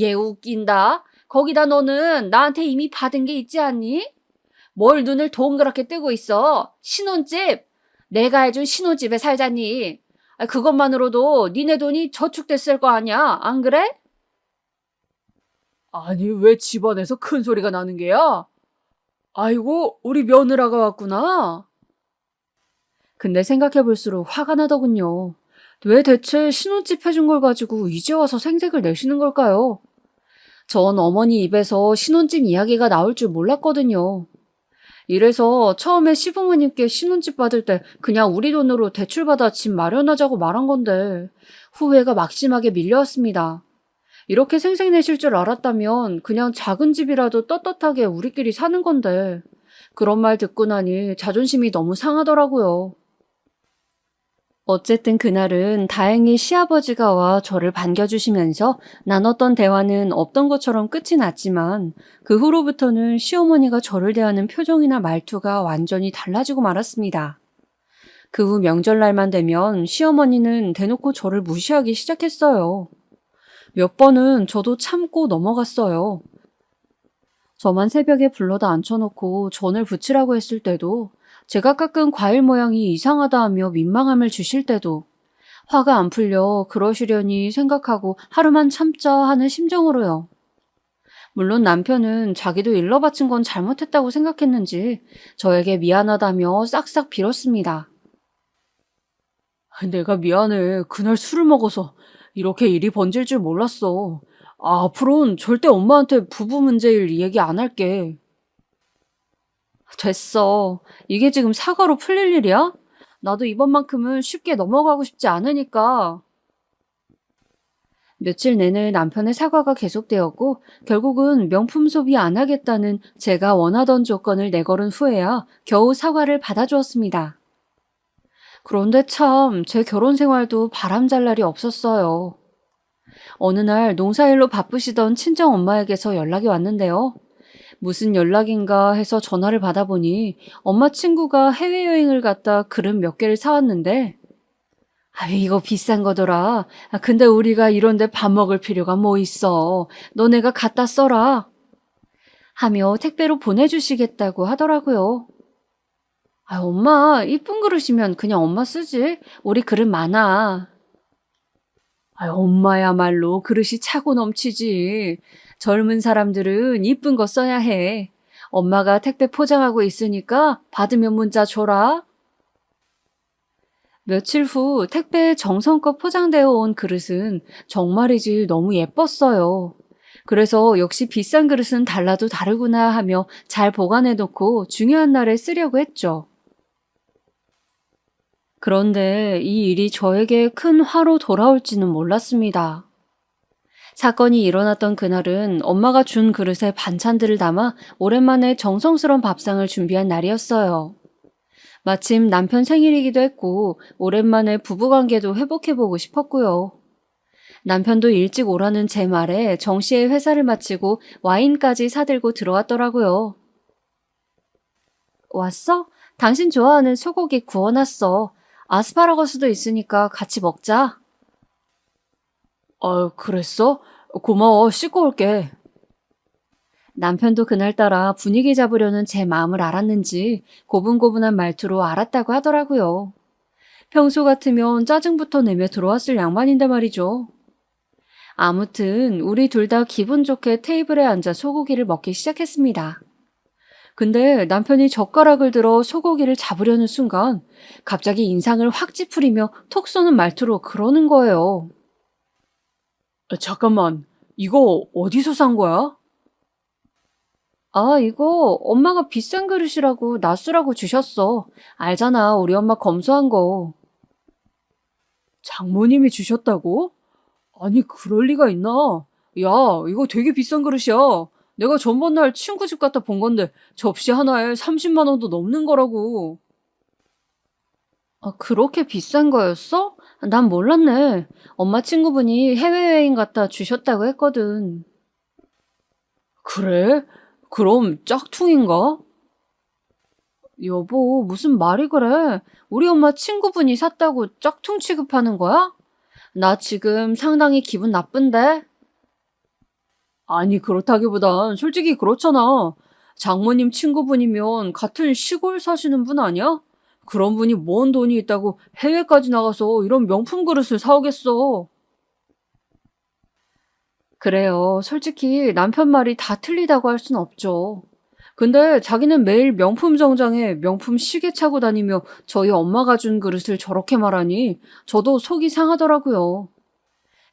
B: 얘 웃긴다. 거기다 너는 나한테 이미 받은 게 있지 않니? 뭘 눈을 동그랗게 뜨고 있어? 신혼집? 내가 해준 신혼집에 살자니. 그것만으로도 니네 돈이 저축됐을 거 아니야. 안 그래? 아니, 왜 집안에서 큰 소리가 나는 게야? 아이고, 우리 며느라가 왔구나. 근데 생각해볼수록 화가 나더군요. 왜 대체 신혼집 해준 걸 가지고 이제 와서 생색을 내시는 걸까요? 전 어머니 입에서 신혼집 이야기가 나올 줄 몰랐거든요. 이래서 처음에 시부모님께 신혼집 받을 때 그냥 우리 돈으로 대출받아 집 마련하자고 말한 건데 후회가 막심하게 밀려왔습니다. 이렇게 생색 내실 줄 알았다면 그냥 작은 집이라도 떳떳하게 우리끼리 사는 건데 그런 말 듣고 나니 자존심이 너무 상하더라고요. 어쨌든 그날은 다행히 시아버지가 와 저를 반겨주시면서 나눴던 대화는 없던 것처럼 끝이 났지만 그 후로부터는 시어머니가 저를 대하는 표정이나 말투가 완전히 달라지고 말았습니다. 그 후 명절날만 되면 시어머니는 대놓고 저를 무시하기 시작했어요. 몇 번은 저도 참고 넘어갔어요. 저만 새벽에 불러다 앉혀놓고 전을 부치라고 했을 때도 제가 깎은 과일 모양이 이상하다 하며 민망함을 주실 때도 화가 안 풀려 그러시려니 생각하고 하루만 참자 하는 심정으로요. 물론 남편은 자기도 일러 바친 건 잘못했다고 생각했는지 저에게 미안하다며 싹싹 빌었습니다. 내가 미안해. 그날 술을 먹어서 이렇게 일이 번질 줄 몰랐어. 앞으로는 절대 엄마한테 부부 문제일 얘기 안 할게. 됐어. 이게 지금 사과로 풀릴 일이야? 나도 이번만큼은 쉽게 넘어가고 싶지 않으니까. 며칠 내내 남편의 사과가 계속되었고 결국은 명품 소비 안 하겠다는 제가 원하던 조건을 내걸은 후에야 겨우 사과를 받아주었습니다. 그런데 참 제 결혼 생활도 바람잘 날이 없었어요. 어느 날 농사일로 바쁘시던 친정 엄마에게서 연락이 왔는데요. 무슨 연락인가 해서 전화를 받아보니 엄마 친구가 해외여행을 갔다 그릇 몇 개를 사왔는데 이거 비싼 거더라. 근데 우리가 이런데 밥 먹을 필요가 뭐 있어. 너네가 갖다 써라. 하며 택배로 보내주시겠다고 하더라고요. 엄마 이쁜 그릇이면 그냥 엄마 쓰지. 우리 그릇 많아. 엄마야말로 그릇이 차고 넘치지. 젊은 사람들은 이쁜 거 써야 해. 엄마가 택배 포장하고 있으니까 받으면 문자 줘라. 며칠 후 택배에 정성껏 포장되어 온 그릇은 정말이지 너무 예뻤어요. 그래서 역시 비싼 그릇은 달라도 다르구나 하며 잘 보관해놓고 중요한 날에 쓰려고 했죠. 그런데 이 일이 저에게 큰 화로 돌아올지는 몰랐습니다. 사건이 일어났던 그날은 엄마가 준 그릇에 반찬들을 담아 오랜만에 정성스러운 밥상을 준비한 날이었어요. 마침 남편 생일이기도 했고 오랜만에 부부관계도 회복해보고 싶었고요. 남편도 일찍 오라는 제 말에 정시에 회사를 마치고 와인까지 사들고 들어왔더라고요. 왔어? 당신 좋아하는 소고기 구워놨어. 아스파라거스도 있으니까 같이 먹자. 그랬어? 고마워. 씻고 올게. 남편도 그날따라 분위기 잡으려는 제 마음을 알았는지 고분고분한 말투로 알았다고 하더라고요. 평소 같으면 짜증부터 내며 들어왔을 양반인데 말이죠. 아무튼 우리 둘 다 기분 좋게 테이블에 앉아 소고기를 먹기 시작했습니다. 근데 남편이 젓가락을 들어 소고기를 잡으려는 순간 갑자기 인상을 확 찌푸리며 톡 쏘는 말투로 그러는 거예요. 잠깐만, 이거 어디서 산 거야? 아, 이거 엄마가 비싼 그릇이라고 놔쓰라고 주셨어. 알잖아, 우리 엄마 검소한 거. 장모님이 주셨다고? 아니, 그럴 리가 있나? 야, 이거 되게 비싼 그릇이야. 내가 전번날 친구 집 갔다 본 건데 접시 하나에 30만 원도 넘는 거라고. 아, 그렇게 비싼 거였어? 난 몰랐네. 엄마 친구분이 해외여행 갔다 주셨다고 했거든. 그래? 그럼 짝퉁인가? 여보, 무슨 말이 그래? 우리 엄마 친구분이 샀다고 짝퉁 취급하는 거야? 나 지금 상당히 기분 나쁜데? 아니, 그렇다기보단 솔직히 그렇잖아. 장모님 친구분이면 같은 시골 사시는 분 아니야? 그런 분이 뭔 돈이 있다고 해외까지 나가서 이런 명품 그릇을 사오겠어. 그래요. 솔직히 남편 말이 다 틀리다고 할 순 없죠. 근데 자기는 매일 명품 정장에 명품 시계 차고 다니며 저희 엄마가 준 그릇을 저렇게 말하니 저도 속이 상하더라고요.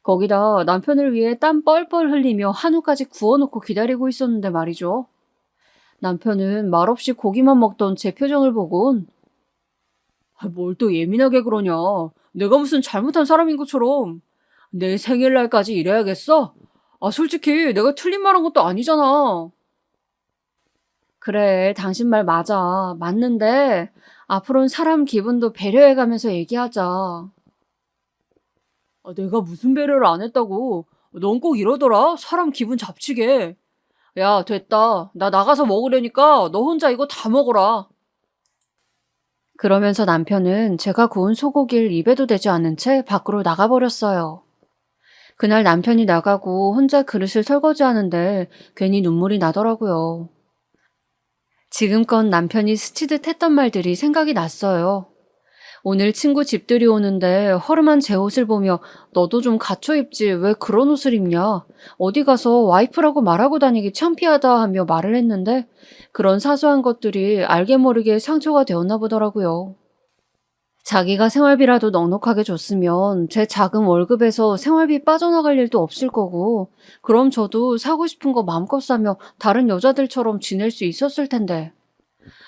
B: 거기다 남편을 위해 땀 뻘뻘 흘리며 한우까지 구워놓고 기다리고 있었는데 말이죠. 남편은 말없이 고기만 먹던 제 표정을 보곤 뭘 또 예민하게 그러냐. 내가 무슨 잘못한 사람인 것처럼. 내 생일날까지 이래야겠어? 아, 솔직히 내가 틀린 말 한 것도 아니잖아. 그래, 당신 말 맞아. 맞는데 앞으로는 사람 기분도 배려해가면서 얘기하자. 내가 무슨 배려를 안 했다고. 넌 꼭 이러더라. 사람 기분 잡치게. 야, 됐다. 나 나가서 먹으려니까 너 혼자 이거 다 먹어라. 그러면서 남편은 제가 구운 소고기를 입에도 대지 않은 채 밖으로 나가버렸어요. 그날 남편이 나가고 혼자 그릇을 설거지하는데 괜히 눈물이 나더라고요. 지금껏 남편이 스치듯 했던 말들이 생각이 났어요. 오늘 친구 집들이 오는데 허름한 제 옷을 보며 너도 좀 갖춰 입지 왜 그런 옷을 입냐? 어디 가서 와이프라고 말하고 다니기 창피하다 하며 말을 했는데 그런 사소한 것들이 알게 모르게 상처가 되었나 보더라고요. 자기가 생활비라도 넉넉하게 줬으면 제 작은 월급에서 생활비 빠져나갈 일도 없을 거고 그럼 저도 사고 싶은 거 마음껏 사며 다른 여자들처럼 지낼 수 있었을 텐데.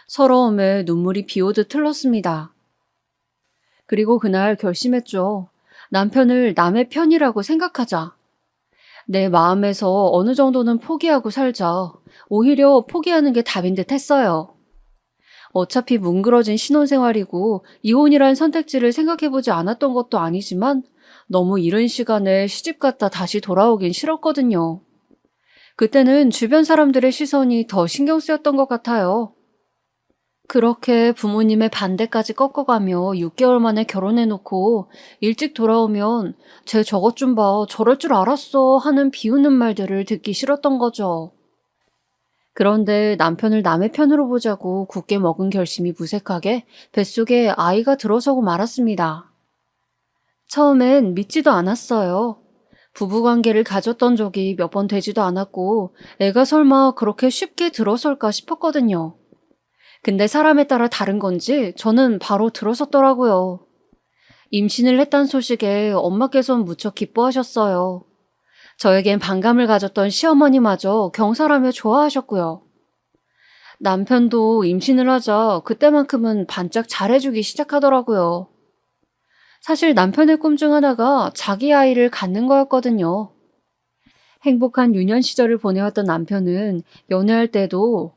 B: 서러움에 눈물이 비오듯 흘렀습니다. 그리고 그날 결심했죠. 남편을 남의 편이라고 생각하자. 내 마음에서 어느 정도는 포기하고 살자. 오히려 포기하는 게 답인 듯 했어요. 어차피 뭉그러진 신혼생활이고 이혼이란 선택지를 생각해보지 않았던 것도 아니지만 너무 이른 시간에 시집갔다 다시 돌아오긴 싫었거든요. 그때는 주변 사람들의 시선이 더 신경 쓰였던 것 같아요. 그렇게 부모님의 반대까지 꺾어가며 6개월 만에 결혼해놓고 일찍 돌아오면 쟤 저것 좀 봐, 저럴 줄 알았어 하는 비웃는 말들을 듣기 싫었던 거죠. 그런데 남편을 남의 편으로 보자고 굳게 먹은 결심이 무색하게 뱃속에 아이가 들어서고 말았습니다. 처음엔 믿지도 않았어요. 부부관계를 가졌던 적이 몇 번 되지도 않았고 애가 설마 그렇게 쉽게 들어설까 싶었거든요. 근데 사람에 따라 다른 건지 저는 바로 들어섰더라고요. 임신을 했다는 소식에 엄마께서는 무척 기뻐하셨어요. 저에겐 반감을 가졌던 시어머니마저 경사라며 좋아하셨고요. 남편도 임신을 하자 그때만큼은 반짝 잘해주기 시작하더라고요. 사실 남편의 꿈 중 하나가 자기 아이를 갖는 거였거든요. 행복한 유년 시절을 보내왔던 남편은 연애할 때도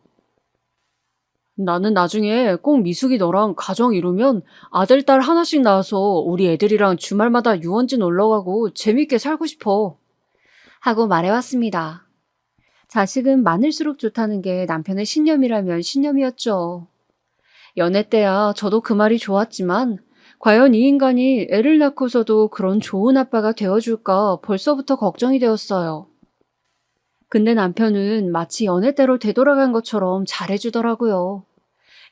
B: 나는 나중에 꼭 미숙이 너랑 가정 이루면 아들, 딸 하나씩 낳아서 우리 애들이랑 주말마다 유원지 놀러가고 재밌게 살고 싶어. 하고 말해왔습니다. 자식은 많을수록 좋다는 게 남편의 신념이라면 신념이었죠. 연애 때야 저도 그 말이 좋았지만 과연 이 인간이 애를 낳고서도 그런 좋은 아빠가 되어줄까 벌써부터 걱정이 되었어요. 근데 남편은 마치 연애 때로 되돌아간 것처럼 잘해주더라고요.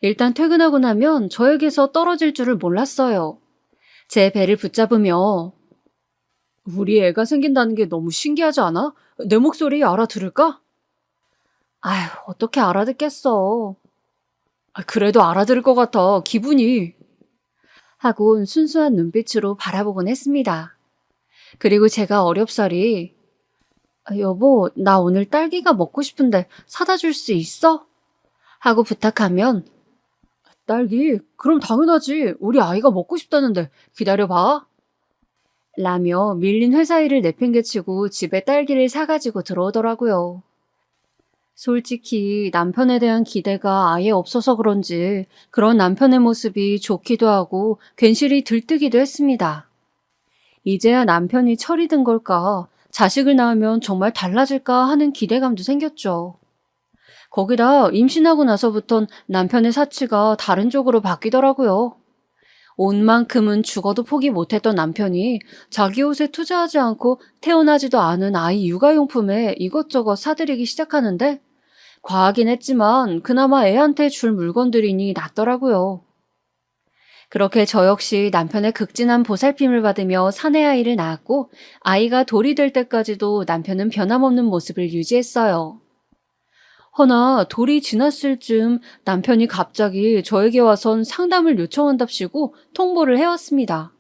B: 일단 퇴근하고 나면 저에게서 떨어질 줄을 몰랐어요. 제 배를 붙잡으며 우리 애가 생긴다는 게 너무 신기하지 않아? 내 목소리 알아들을까? 아휴, 어떻게 알아듣겠어. 그래도 알아들을 것 같아, 기분이. 하곤 순수한 눈빛으로 바라보곤 했습니다. 그리고 제가 어렵사리, 여보, 나 오늘 딸기가 먹고 싶은데 사다 줄 수 있어? 하고 부탁하면, 딸기? 그럼 당연하지. 우리 아이가 먹고 싶다는데 기다려봐. 라며 밀린 회사 일을 내팽개치고 집에 딸기를 사가지고 들어오더라고요. 솔직히 남편에 대한 기대가 아예 없어서 그런지 그런 남편의 모습이 좋기도 하고 괜시리 들뜨기도 했습니다. 이제야 남편이 철이 든 걸까, 자식을 낳으면 정말 달라질까 하는 기대감도 생겼죠. 거기다 임신하고 나서부턴 남편의 사치가 다른 쪽으로 바뀌더라고요. 온 만큼은 죽어도 포기 못했던 남편이 자기 옷에 투자하지 않고 태어나지도 않은 아이 육아용품에 이것저것 사들이기 시작하는데, 과하긴 했지만 그나마 애한테 줄 물건들이니 낫더라고요. 그렇게 저 역시 남편의 극진한 보살핌을 받으며 사내 아이를 낳았고, 아이가 돌이 될 때까지도 남편은 변함없는 모습을 유지했어요. 허나 돌이 지났을 즈음 남편이 갑자기 저에게 와선 상담을 요청한답시고 통보를 해왔습니다.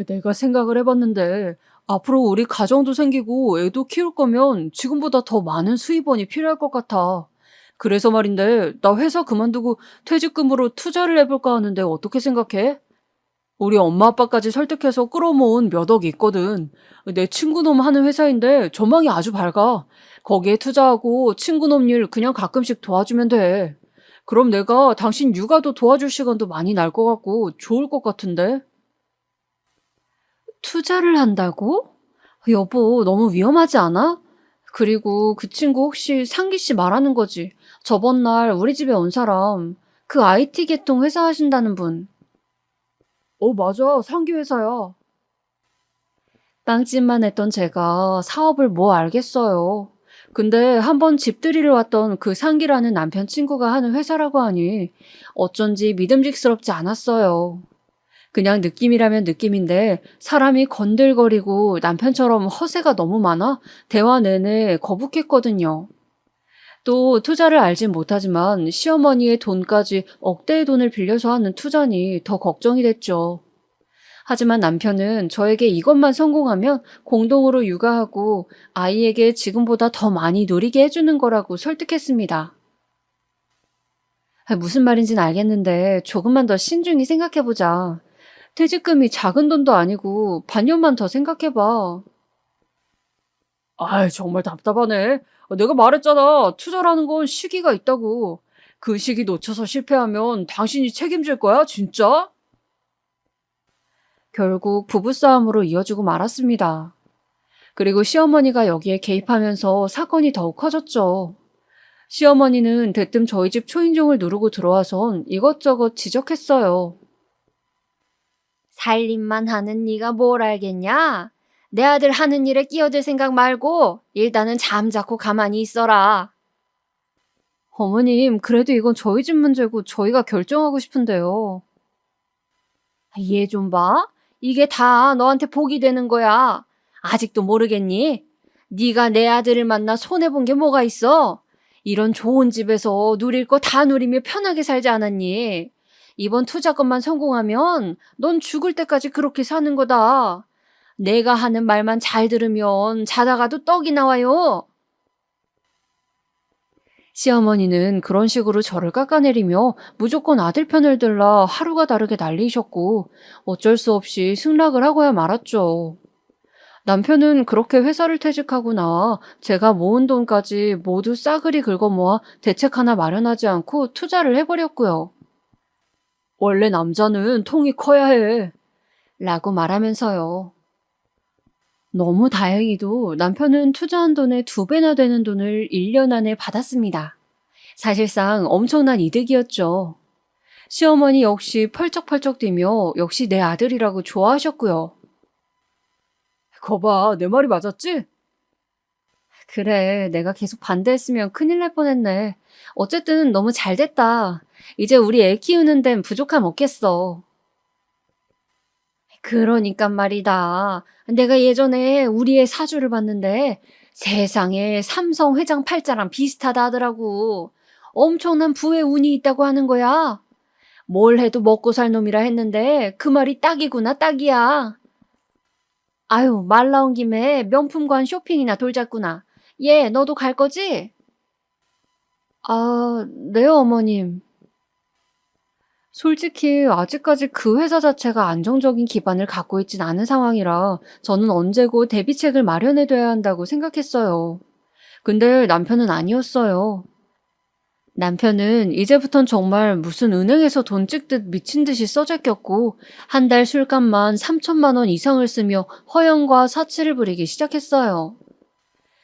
B: 내가 생각을 해봤는데 앞으로 우리 가정도 생기고 애도 키울 거면 지금보다 더 많은 수입원이 필요할 것 같아. 그래서 말인데 나 회사 그만두고 퇴직금으로 투자를 해볼까 하는데 어떻게 생각해? 우리 엄마 아빠까지 설득해서 끌어모은 몇 억이 있거든. 내 친구놈 하는 회사인데 전망이 아주 밝아. 거기에 투자하고 친구놈 일 그냥 가끔씩 도와주면 돼. 그럼 내가 당신 육아도 도와줄 시간도 많이 날 것 같고 좋을 것 같은데? 투자를 한다고? 여보, 너무 위험하지 않아? 그리고 그 친구 혹시 상기 씨 말하는 거지? 저번 날 우리 집에 온 사람, 그 IT 계통 회사 하신다는 분. 맞아. 상기 회사야. 빵집만 했던 제가 사업을 뭐 알겠어요. 근데 한번 집들이를 왔던 그 상기라는 남편 친구가 하는 회사라고 하니 어쩐지 믿음직스럽지 않았어요. 그냥 느낌이라면 느낌인데 사람이 건들거리고 남편처럼 허세가 너무 많아 대화 내내 거북했거든요. 또 투자를 알진 못하지만 시어머니의 돈까지 억대의 돈을 빌려서 하는 투자니 더 걱정이 됐죠. 하지만 남편은 저에게 이것만 성공하면 공동으로 육아하고 아이에게 지금보다 더 많이 누리게 해주는 거라고 설득했습니다. 무슨 말인지는 알겠는데 조금만 더 신중히 생각해보자. 퇴직금이 작은 돈도 아니고 반년만 더 생각해봐. 정말 답답하네. 내가 말했잖아. 투자라는 건 시기가 있다고. 그 시기 놓쳐서 실패하면 당신이 책임질 거야, 진짜? 결국 부부싸움으로 이어지고 말았습니다. 그리고 시어머니가 여기에 개입하면서 사건이 더욱 커졌죠. 시어머니는 대뜸 저희 집 초인종을 누르고 들어와선 이것저것 지적했어요. 살림만 하는 네가 뭘 알겠냐? 내 아들 하는 일에 끼어들 생각 말고 일단은 잠자코 가만히 있어라. 어머님, 그래도 이건 저희 집 문제고 저희가 결정하고 싶은데요. 얘 좀 봐. 이게 다 너한테 복이 되는 거야. 아직도 모르겠니? 네가 내 아들을 만나 손해본 게 뭐가 있어? 이런 좋은 집에서 누릴 거 다 누리며 편하게 살지 않았니? 이번 투자건만 성공하면 넌 죽을 때까지 그렇게 사는 거다. 내가 하는 말만 잘 들으면 자다가도 떡이 나와요. 시어머니는 그런 식으로 저를 깎아내리며 무조건 아들 편을 들라 하루가 다르게 난리셨고 어쩔 수 없이 승낙을 하고야 말았죠. 남편은 그렇게 회사를 퇴직하고 나와 제가 모은 돈까지 모두 싸그리 긁어 모아 대책 하나 마련하지 않고 투자를 해버렸고요. 원래 남자는 통이 커야 해. 라고 말하면서요. 너무 다행히도 남편은 투자한 돈의 2배나 되는 돈을 1년 안에 받았습니다. 사실상 엄청난 이득이었죠. 시어머니 역시 펄쩍펄쩍 뛰며 역시 내 아들이라고 좋아하셨고요. 거봐, 내 말이 맞았지? 그래, 내가 계속 반대했으면 큰일 날 뻔했네. 어쨌든 너무 잘 됐다. 이제 우리 애 키우는 데는 부족함 없겠어. 그러니까 말이다. 내가 예전에 우리 애 사주를 봤는데 세상에 삼성 회장 팔자랑 비슷하다 하더라고. 엄청난 부의 운이 있다고 하는 거야. 뭘 해도 먹고 살 놈이라 했는데 그 말이 딱이구나, 딱이야. 아유, 말 나온 김에 명품관 쇼핑이나 돌자꾸나. 얘, 너도 갈 거지? 아, 네, 어머님. 솔직히 아직까지 그 회사 자체가 안정적인 기반을 갖고 있진 않은 상황이라 저는 언제고 대비책을 마련해둬야 한다고 생각했어요. 근데 남편은 아니었어요. 남편은 이제부턴 정말 무슨 은행에서 돈 찍듯 미친 듯이 써제꼈고 한 달 술값만 3천만 원 이상을 쓰며 허영과 사치를 부리기 시작했어요.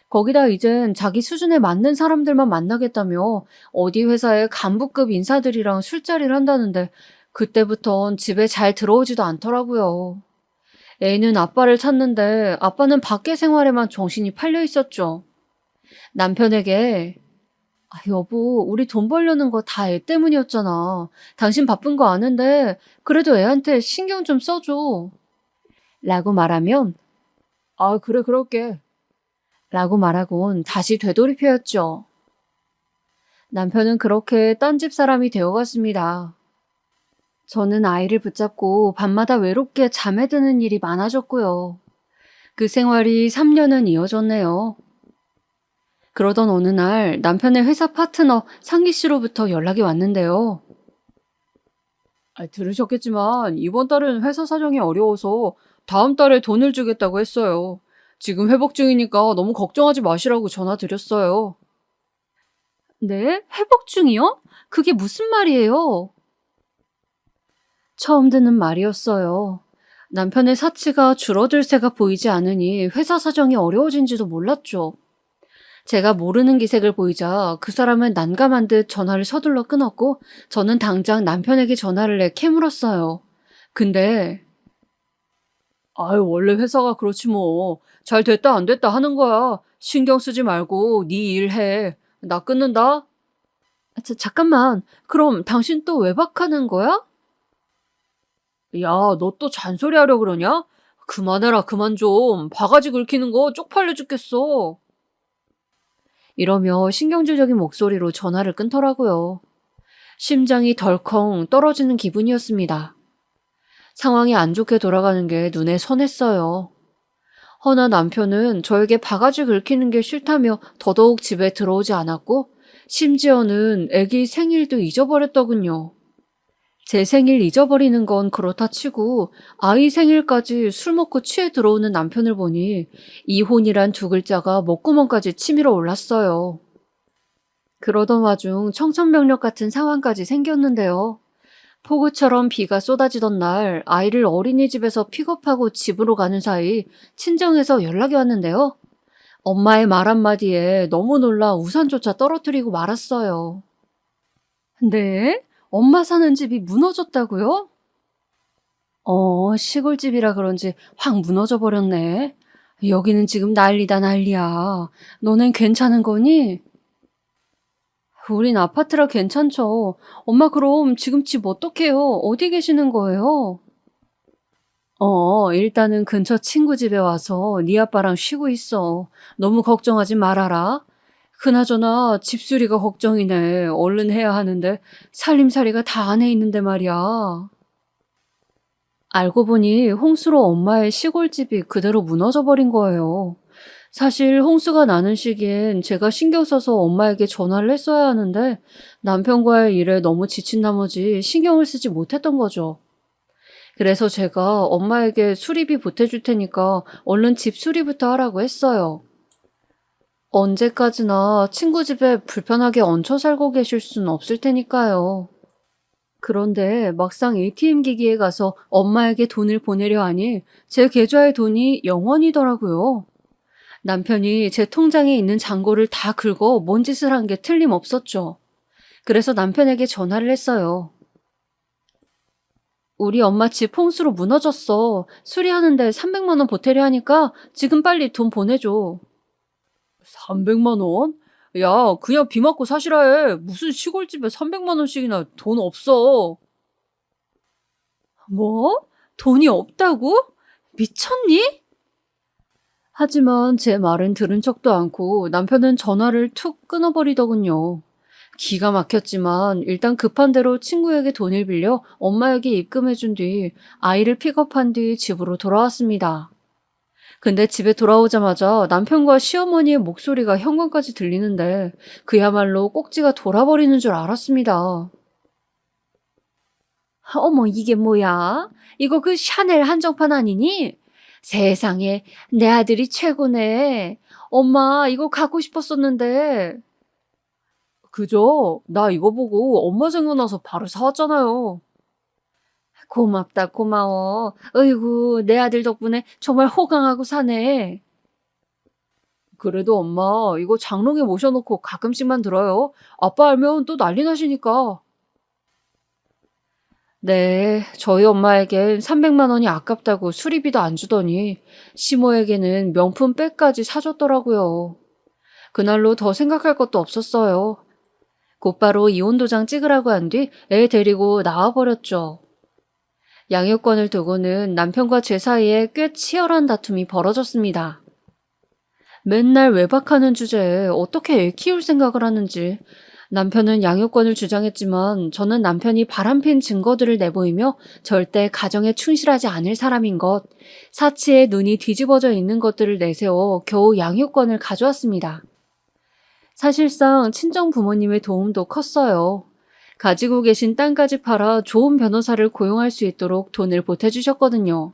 B: 거기다 이젠 자기 수준에 맞는 사람들만 만나겠다며 어디 회사의 간부급 인사들이랑 술자리를 한다는데 그때부턴 집에 잘 들어오지도 않더라고요. 애는 아빠를 찾는데 아빠는 밖에 생활에만 정신이 팔려 있었죠. 남편에게 여보, 우리 돈 벌려는 거 다 애 때문이었잖아. 당신 바쁜 거 아는데 그래도 애한테 신경 좀 써줘. 라고 말하면 그래 그럴게. 라고 말하곤 다시 되돌이표였죠. 남편은 그렇게 딴집 사람이 되어갔습니다. 저는 아이를 붙잡고 밤마다 외롭게 잠에 드는 일이 많아졌고요. 그 생활이 3년은 이어졌네요. 그러던 어느 날 남편의 회사 파트너 상기 씨로부터 연락이 왔는데요. 들으셨겠지만 이번 달은 회사 사정이 어려워서 다음 달에 돈을 주겠다고 했어요. 지금 회복 중이니까 너무 걱정하지 마시라고 전화 드렸어요. 네? 회복 중이요? 그게 무슨 말이에요? 처음 듣는 말이었어요. 남편의 사치가 줄어들 새가 보이지 않으니 회사 사정이 어려워진지도 몰랐죠. 제가 모르는 기색을 보이자 그 사람은 난감한 듯 전화를 서둘러 끊었고 저는 당장 남편에게 전화를 내 캐물었어요. 근데 원래 회사가 그렇지 뭐. 잘 됐다 안 됐다 하는 거야. 신경 쓰지 말고 네 일 해. 나 끊는다. 잠깐만. 그럼 당신 또 외박하는 거야? 야, 너 또 잔소리하려 그러냐? 그만해라, 그만 좀. 바가지 긁히는 거 쪽팔려 죽겠어. 이러며 신경질적인 목소리로 전화를 끊더라고요. 심장이 덜컹 떨어지는 기분이었습니다. 상황이 안 좋게 돌아가는 게 눈에 선했어요. 허나 남편은 저에게 바가지 긁히는 게 싫다며 더더욱 집에 들어오지 않았고 심지어는 애기 생일도 잊어버렸더군요. 제 생일 잊어버리는 건 그렇다 치고 아이 생일까지 술 먹고 취해 들어오는 남편을 보니 이혼이란 두 글자가 목구멍까지 치밀어 올랐어요. 그러던 와중 청천벽력 같은 상황까지 생겼는데요. 폭우처럼 비가 쏟아지던 날 아이를 어린이집에서 픽업하고 집으로 가는 사이 친정에서 연락이 왔는데요. 엄마의 말 한마디에 너무 놀라 우산조차 떨어뜨리고 말았어요. 네? 엄마 사는 집이 무너졌다고요? 시골집이라 그런지 확 무너져 버렸네. 여기는 지금 난리다 난리야. 너넨 괜찮은 거니? 우린 아파트라 괜찮죠. 엄마 그럼 지금 집 어떡해요? 어디 계시는 거예요? 일단은 근처 친구 집에 와서 네 아빠랑 쉬고 있어. 너무 걱정하지 말아라. 그나저나 집수리가 걱정이네. 얼른 해야 하는데 살림살이가 다 안에 있는데 말이야. 알고 보니 홍수로 엄마의 시골집이 그대로 무너져 버린 거예요. 사실 홍수가 나는 시기엔 제가 신경 써서 엄마에게 전화를 했어야 하는데 남편과의 일에 너무 지친 나머지 신경을 쓰지 못했던 거죠. 그래서 제가 엄마에게 수리비 보태줄 테니까 얼른 집 수리부터 하라고 했어요. 언제까지나 친구 집에 불편하게 얹혀 살고 계실 순 없을 테니까요. 그런데 막상 ATM 기기에 가서 엄마에게 돈을 보내려 하니 제 계좌의 돈이 0원이더라고요. 남편이 제 통장에 있는 잔고를 다 긁어 뭔 짓을 한 게 틀림없었죠. 그래서 남편에게 전화를 했어요. 우리 엄마 집 홍수로 무너졌어. 수리하는데 300만 원 보태려 하니까 지금 빨리 돈 보내줘. 300만 원? 야, 그냥 비 맞고 사시라 해. 무슨 시골집에 300만 원씩이나 돈 없어. 뭐? 돈이 없다고? 미쳤니? 하지만 제 말은 들은 척도 않고 남편은 전화를 툭 끊어버리더군요. 기가 막혔지만 일단 급한 대로 친구에게 돈을 빌려 엄마에게 입금해준 뒤 아이를 픽업한 뒤 집으로 돌아왔습니다. 근데 집에 돌아오자마자 남편과 시어머니의 목소리가 현관까지 들리는데 그야말로 꼭지가 돌아버리는 줄 알았습니다. 어머, 이게 뭐야? 이거 그 샤넬 한정판 아니니? 세상에, 내 아들이 최고네. 엄마, 이거 갖고 싶었었는데. 그죠? 나 이거 보고 엄마 생각나서 바로 사왔잖아요. 고맙다, 고마워. 어이구, 내 아들 덕분에 정말 호강하고 사네. 그래도 엄마, 이거 장롱에 모셔놓고 가끔씩만 들어요. 아빠 알면 또 난리 나시니까. 네, 저희 엄마에겐 300만 원이 아깝다고 수리비도 안 주더니 시모에게는 명품 백까지 사줬더라고요. 그날로 더 생각할 것도 없었어요. 곧바로 이혼 도장 찍으라고 한 뒤 애 데리고 나와버렸죠. 양육권을 두고는 남편과 제 사이에 꽤 치열한 다툼이 벌어졌습니다. 맨날 외박하는 주제에 어떻게 애 키울 생각을 하는지 남편은 양육권을 주장했지만 저는 남편이 바람핀 증거들을 내보이며 절대 가정에 충실하지 않을 사람인 것, 사치에 눈이 뒤집어져 있는 것들을 내세워 겨우 양육권을 가져왔습니다. 사실상 친정 부모님의 도움도 컸어요. 가지고 계신 땅까지 팔아 좋은 변호사를 고용할 수 있도록 돈을 보태주셨거든요.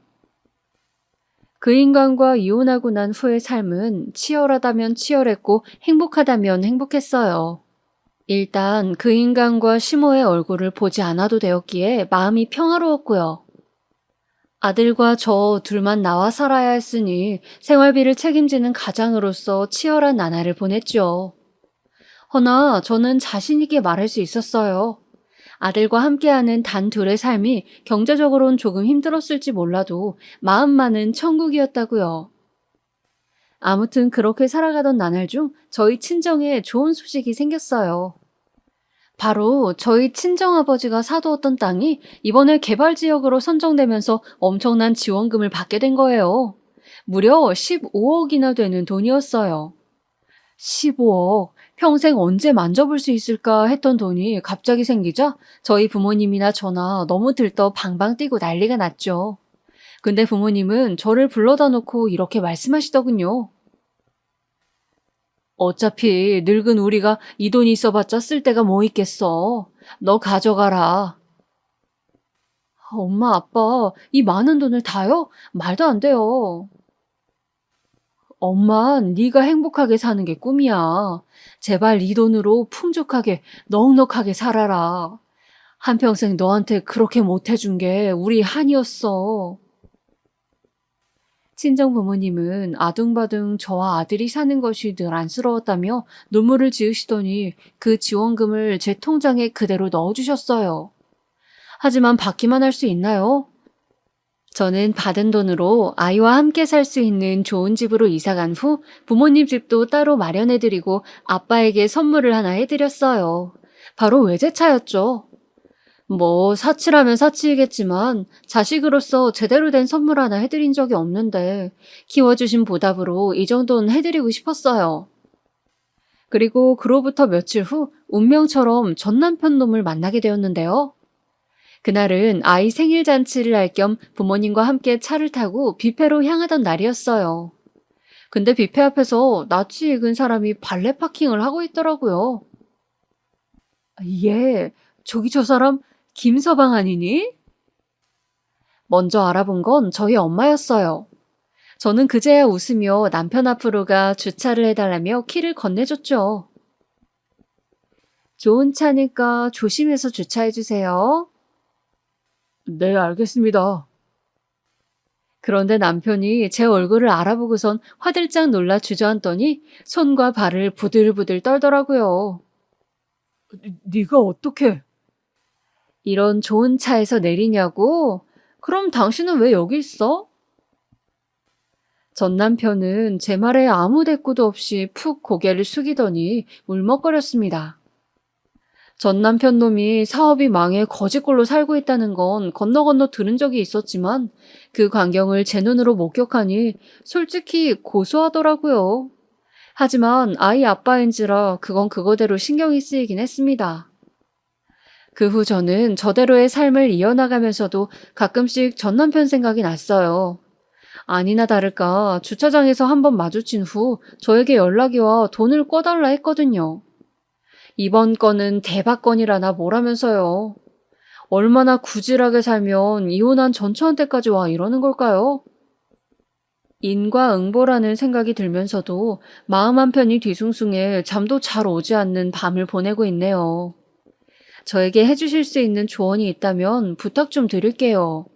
B: 그 인간과 이혼하고 난 후의 삶은 치열하다면 치열했고 행복하다면 행복했어요. 일단 그 인간과 시모의 얼굴을 보지 않아도 되었기에 마음이 평화로웠고요. 아들과 저 둘만 나와 살아야 했으니 생활비를 책임지는 가장으로서 치열한 나날을 보냈죠. 허나 저는 자신 있게 말할 수 있었어요. 아들과 함께하는 단 둘의 삶이 경제적으로는 조금 힘들었을지 몰라도 마음만은 천국이었다고요. 아무튼 그렇게 살아가던 나날 중 저희 친정에 좋은 소식이 생겼어요. 바로 저희 친정아버지가 사두었던 땅이 이번에 개발지역으로 선정되면서 엄청난 지원금을 받게 된 거예요. 무려 15억이나 되는 돈이었어요. 15억, 평생 언제 만져볼 수 있을까 했던 돈이 갑자기 생기자 저희 부모님이나 저나 너무 들떠 방방 뛰고 난리가 났죠. 근데 부모님은 저를 불러다 놓고 이렇게 말씀하시더군요. 어차피 늙은 우리가 이 돈이 있어봤자 쓸 데가 뭐 있겠어. 너 가져가라. 엄마, 아빠, 이 많은 돈을 다요? 말도 안 돼요. 엄마, 네가 행복하게 사는 게 꿈이야. 제발 이 돈으로 풍족하게, 넉넉하게 살아라. 한평생 너한테 그렇게 못해준 게 우리 한이었어. 친정 부모님은 아둥바둥 저와 아들이 사는 것이 늘 안쓰러웠다며 눈물을 지으시더니 그 지원금을 제 통장에 그대로 넣어주셨어요. 하지만 받기만 할 수 있나요? 저는 받은 돈으로 아이와 함께 살 수 있는 좋은 집으로 이사간 후 부모님 집도 따로 마련해드리고 아빠에게 선물을 하나 해드렸어요. 바로 외제차였죠. 뭐 사치라면 사치이겠지만 자식으로서 제대로 된 선물 하나 해드린 적이 없는데 키워주신 보답으로 이 정도는 해드리고 싶었어요. 그리고 그로부터 며칠 후 운명처럼 전 남편 놈을 만나게 되었는데요. 그날은 아이 생일 잔치를 할 겸 부모님과 함께 차를 타고 뷔페로 향하던 날이었어요. 근데 뷔페 앞에서 낯이 익은 사람이 발레 파킹을 하고 있더라고요. 예, 저기 저 사람 김서방 아니니? 먼저 알아본 건 저희 엄마였어요. 저는 그제야 웃으며 남편 앞으로 가 주차를 해달라며 키를 건네줬죠. 좋은 차니까 조심해서 주차해주세요. 네, 알겠습니다. 그런데 남편이 제 얼굴을 알아보고선 화들짝 놀라 주저앉더니 손과 발을 부들부들 떨더라고요. 네가 어떻게? 이런 좋은 차에서 내리냐고? 그럼 당신은 왜 여기 있어? 전 남편은 제 말에 아무 대꾸도 없이 푹 고개를 숙이더니 울먹거렸습니다. 전 남편 놈이 사업이 망해 거지꼴로 살고 있다는 건 건너 건너 들은 적이 있었지만 그 광경을 제 눈으로 목격하니 솔직히 고소하더라고요. 하지만 아이 아빠인지라 그건 그거대로 신경이 쓰이긴 했습니다. 그 후 저는 저대로의 삶을 이어나가면서도 가끔씩 전 남편 생각이 났어요. 아니나 다를까 주차장에서 한번 마주친 후 저에게 연락이 와 돈을 꿔달라 했거든요. 이번 건은 대박 건이라나 뭐라면서요. 얼마나 구질하게 살면 이혼한 전처한테까지 와 이러는 걸까요? 인과응보라는 생각이 들면서도 마음 한편이 뒤숭숭해 잠도 잘 오지 않는 밤을 보내고 있네요. 저에게 해주실 수 있는 조언이 있다면 부탁 좀 드릴게요.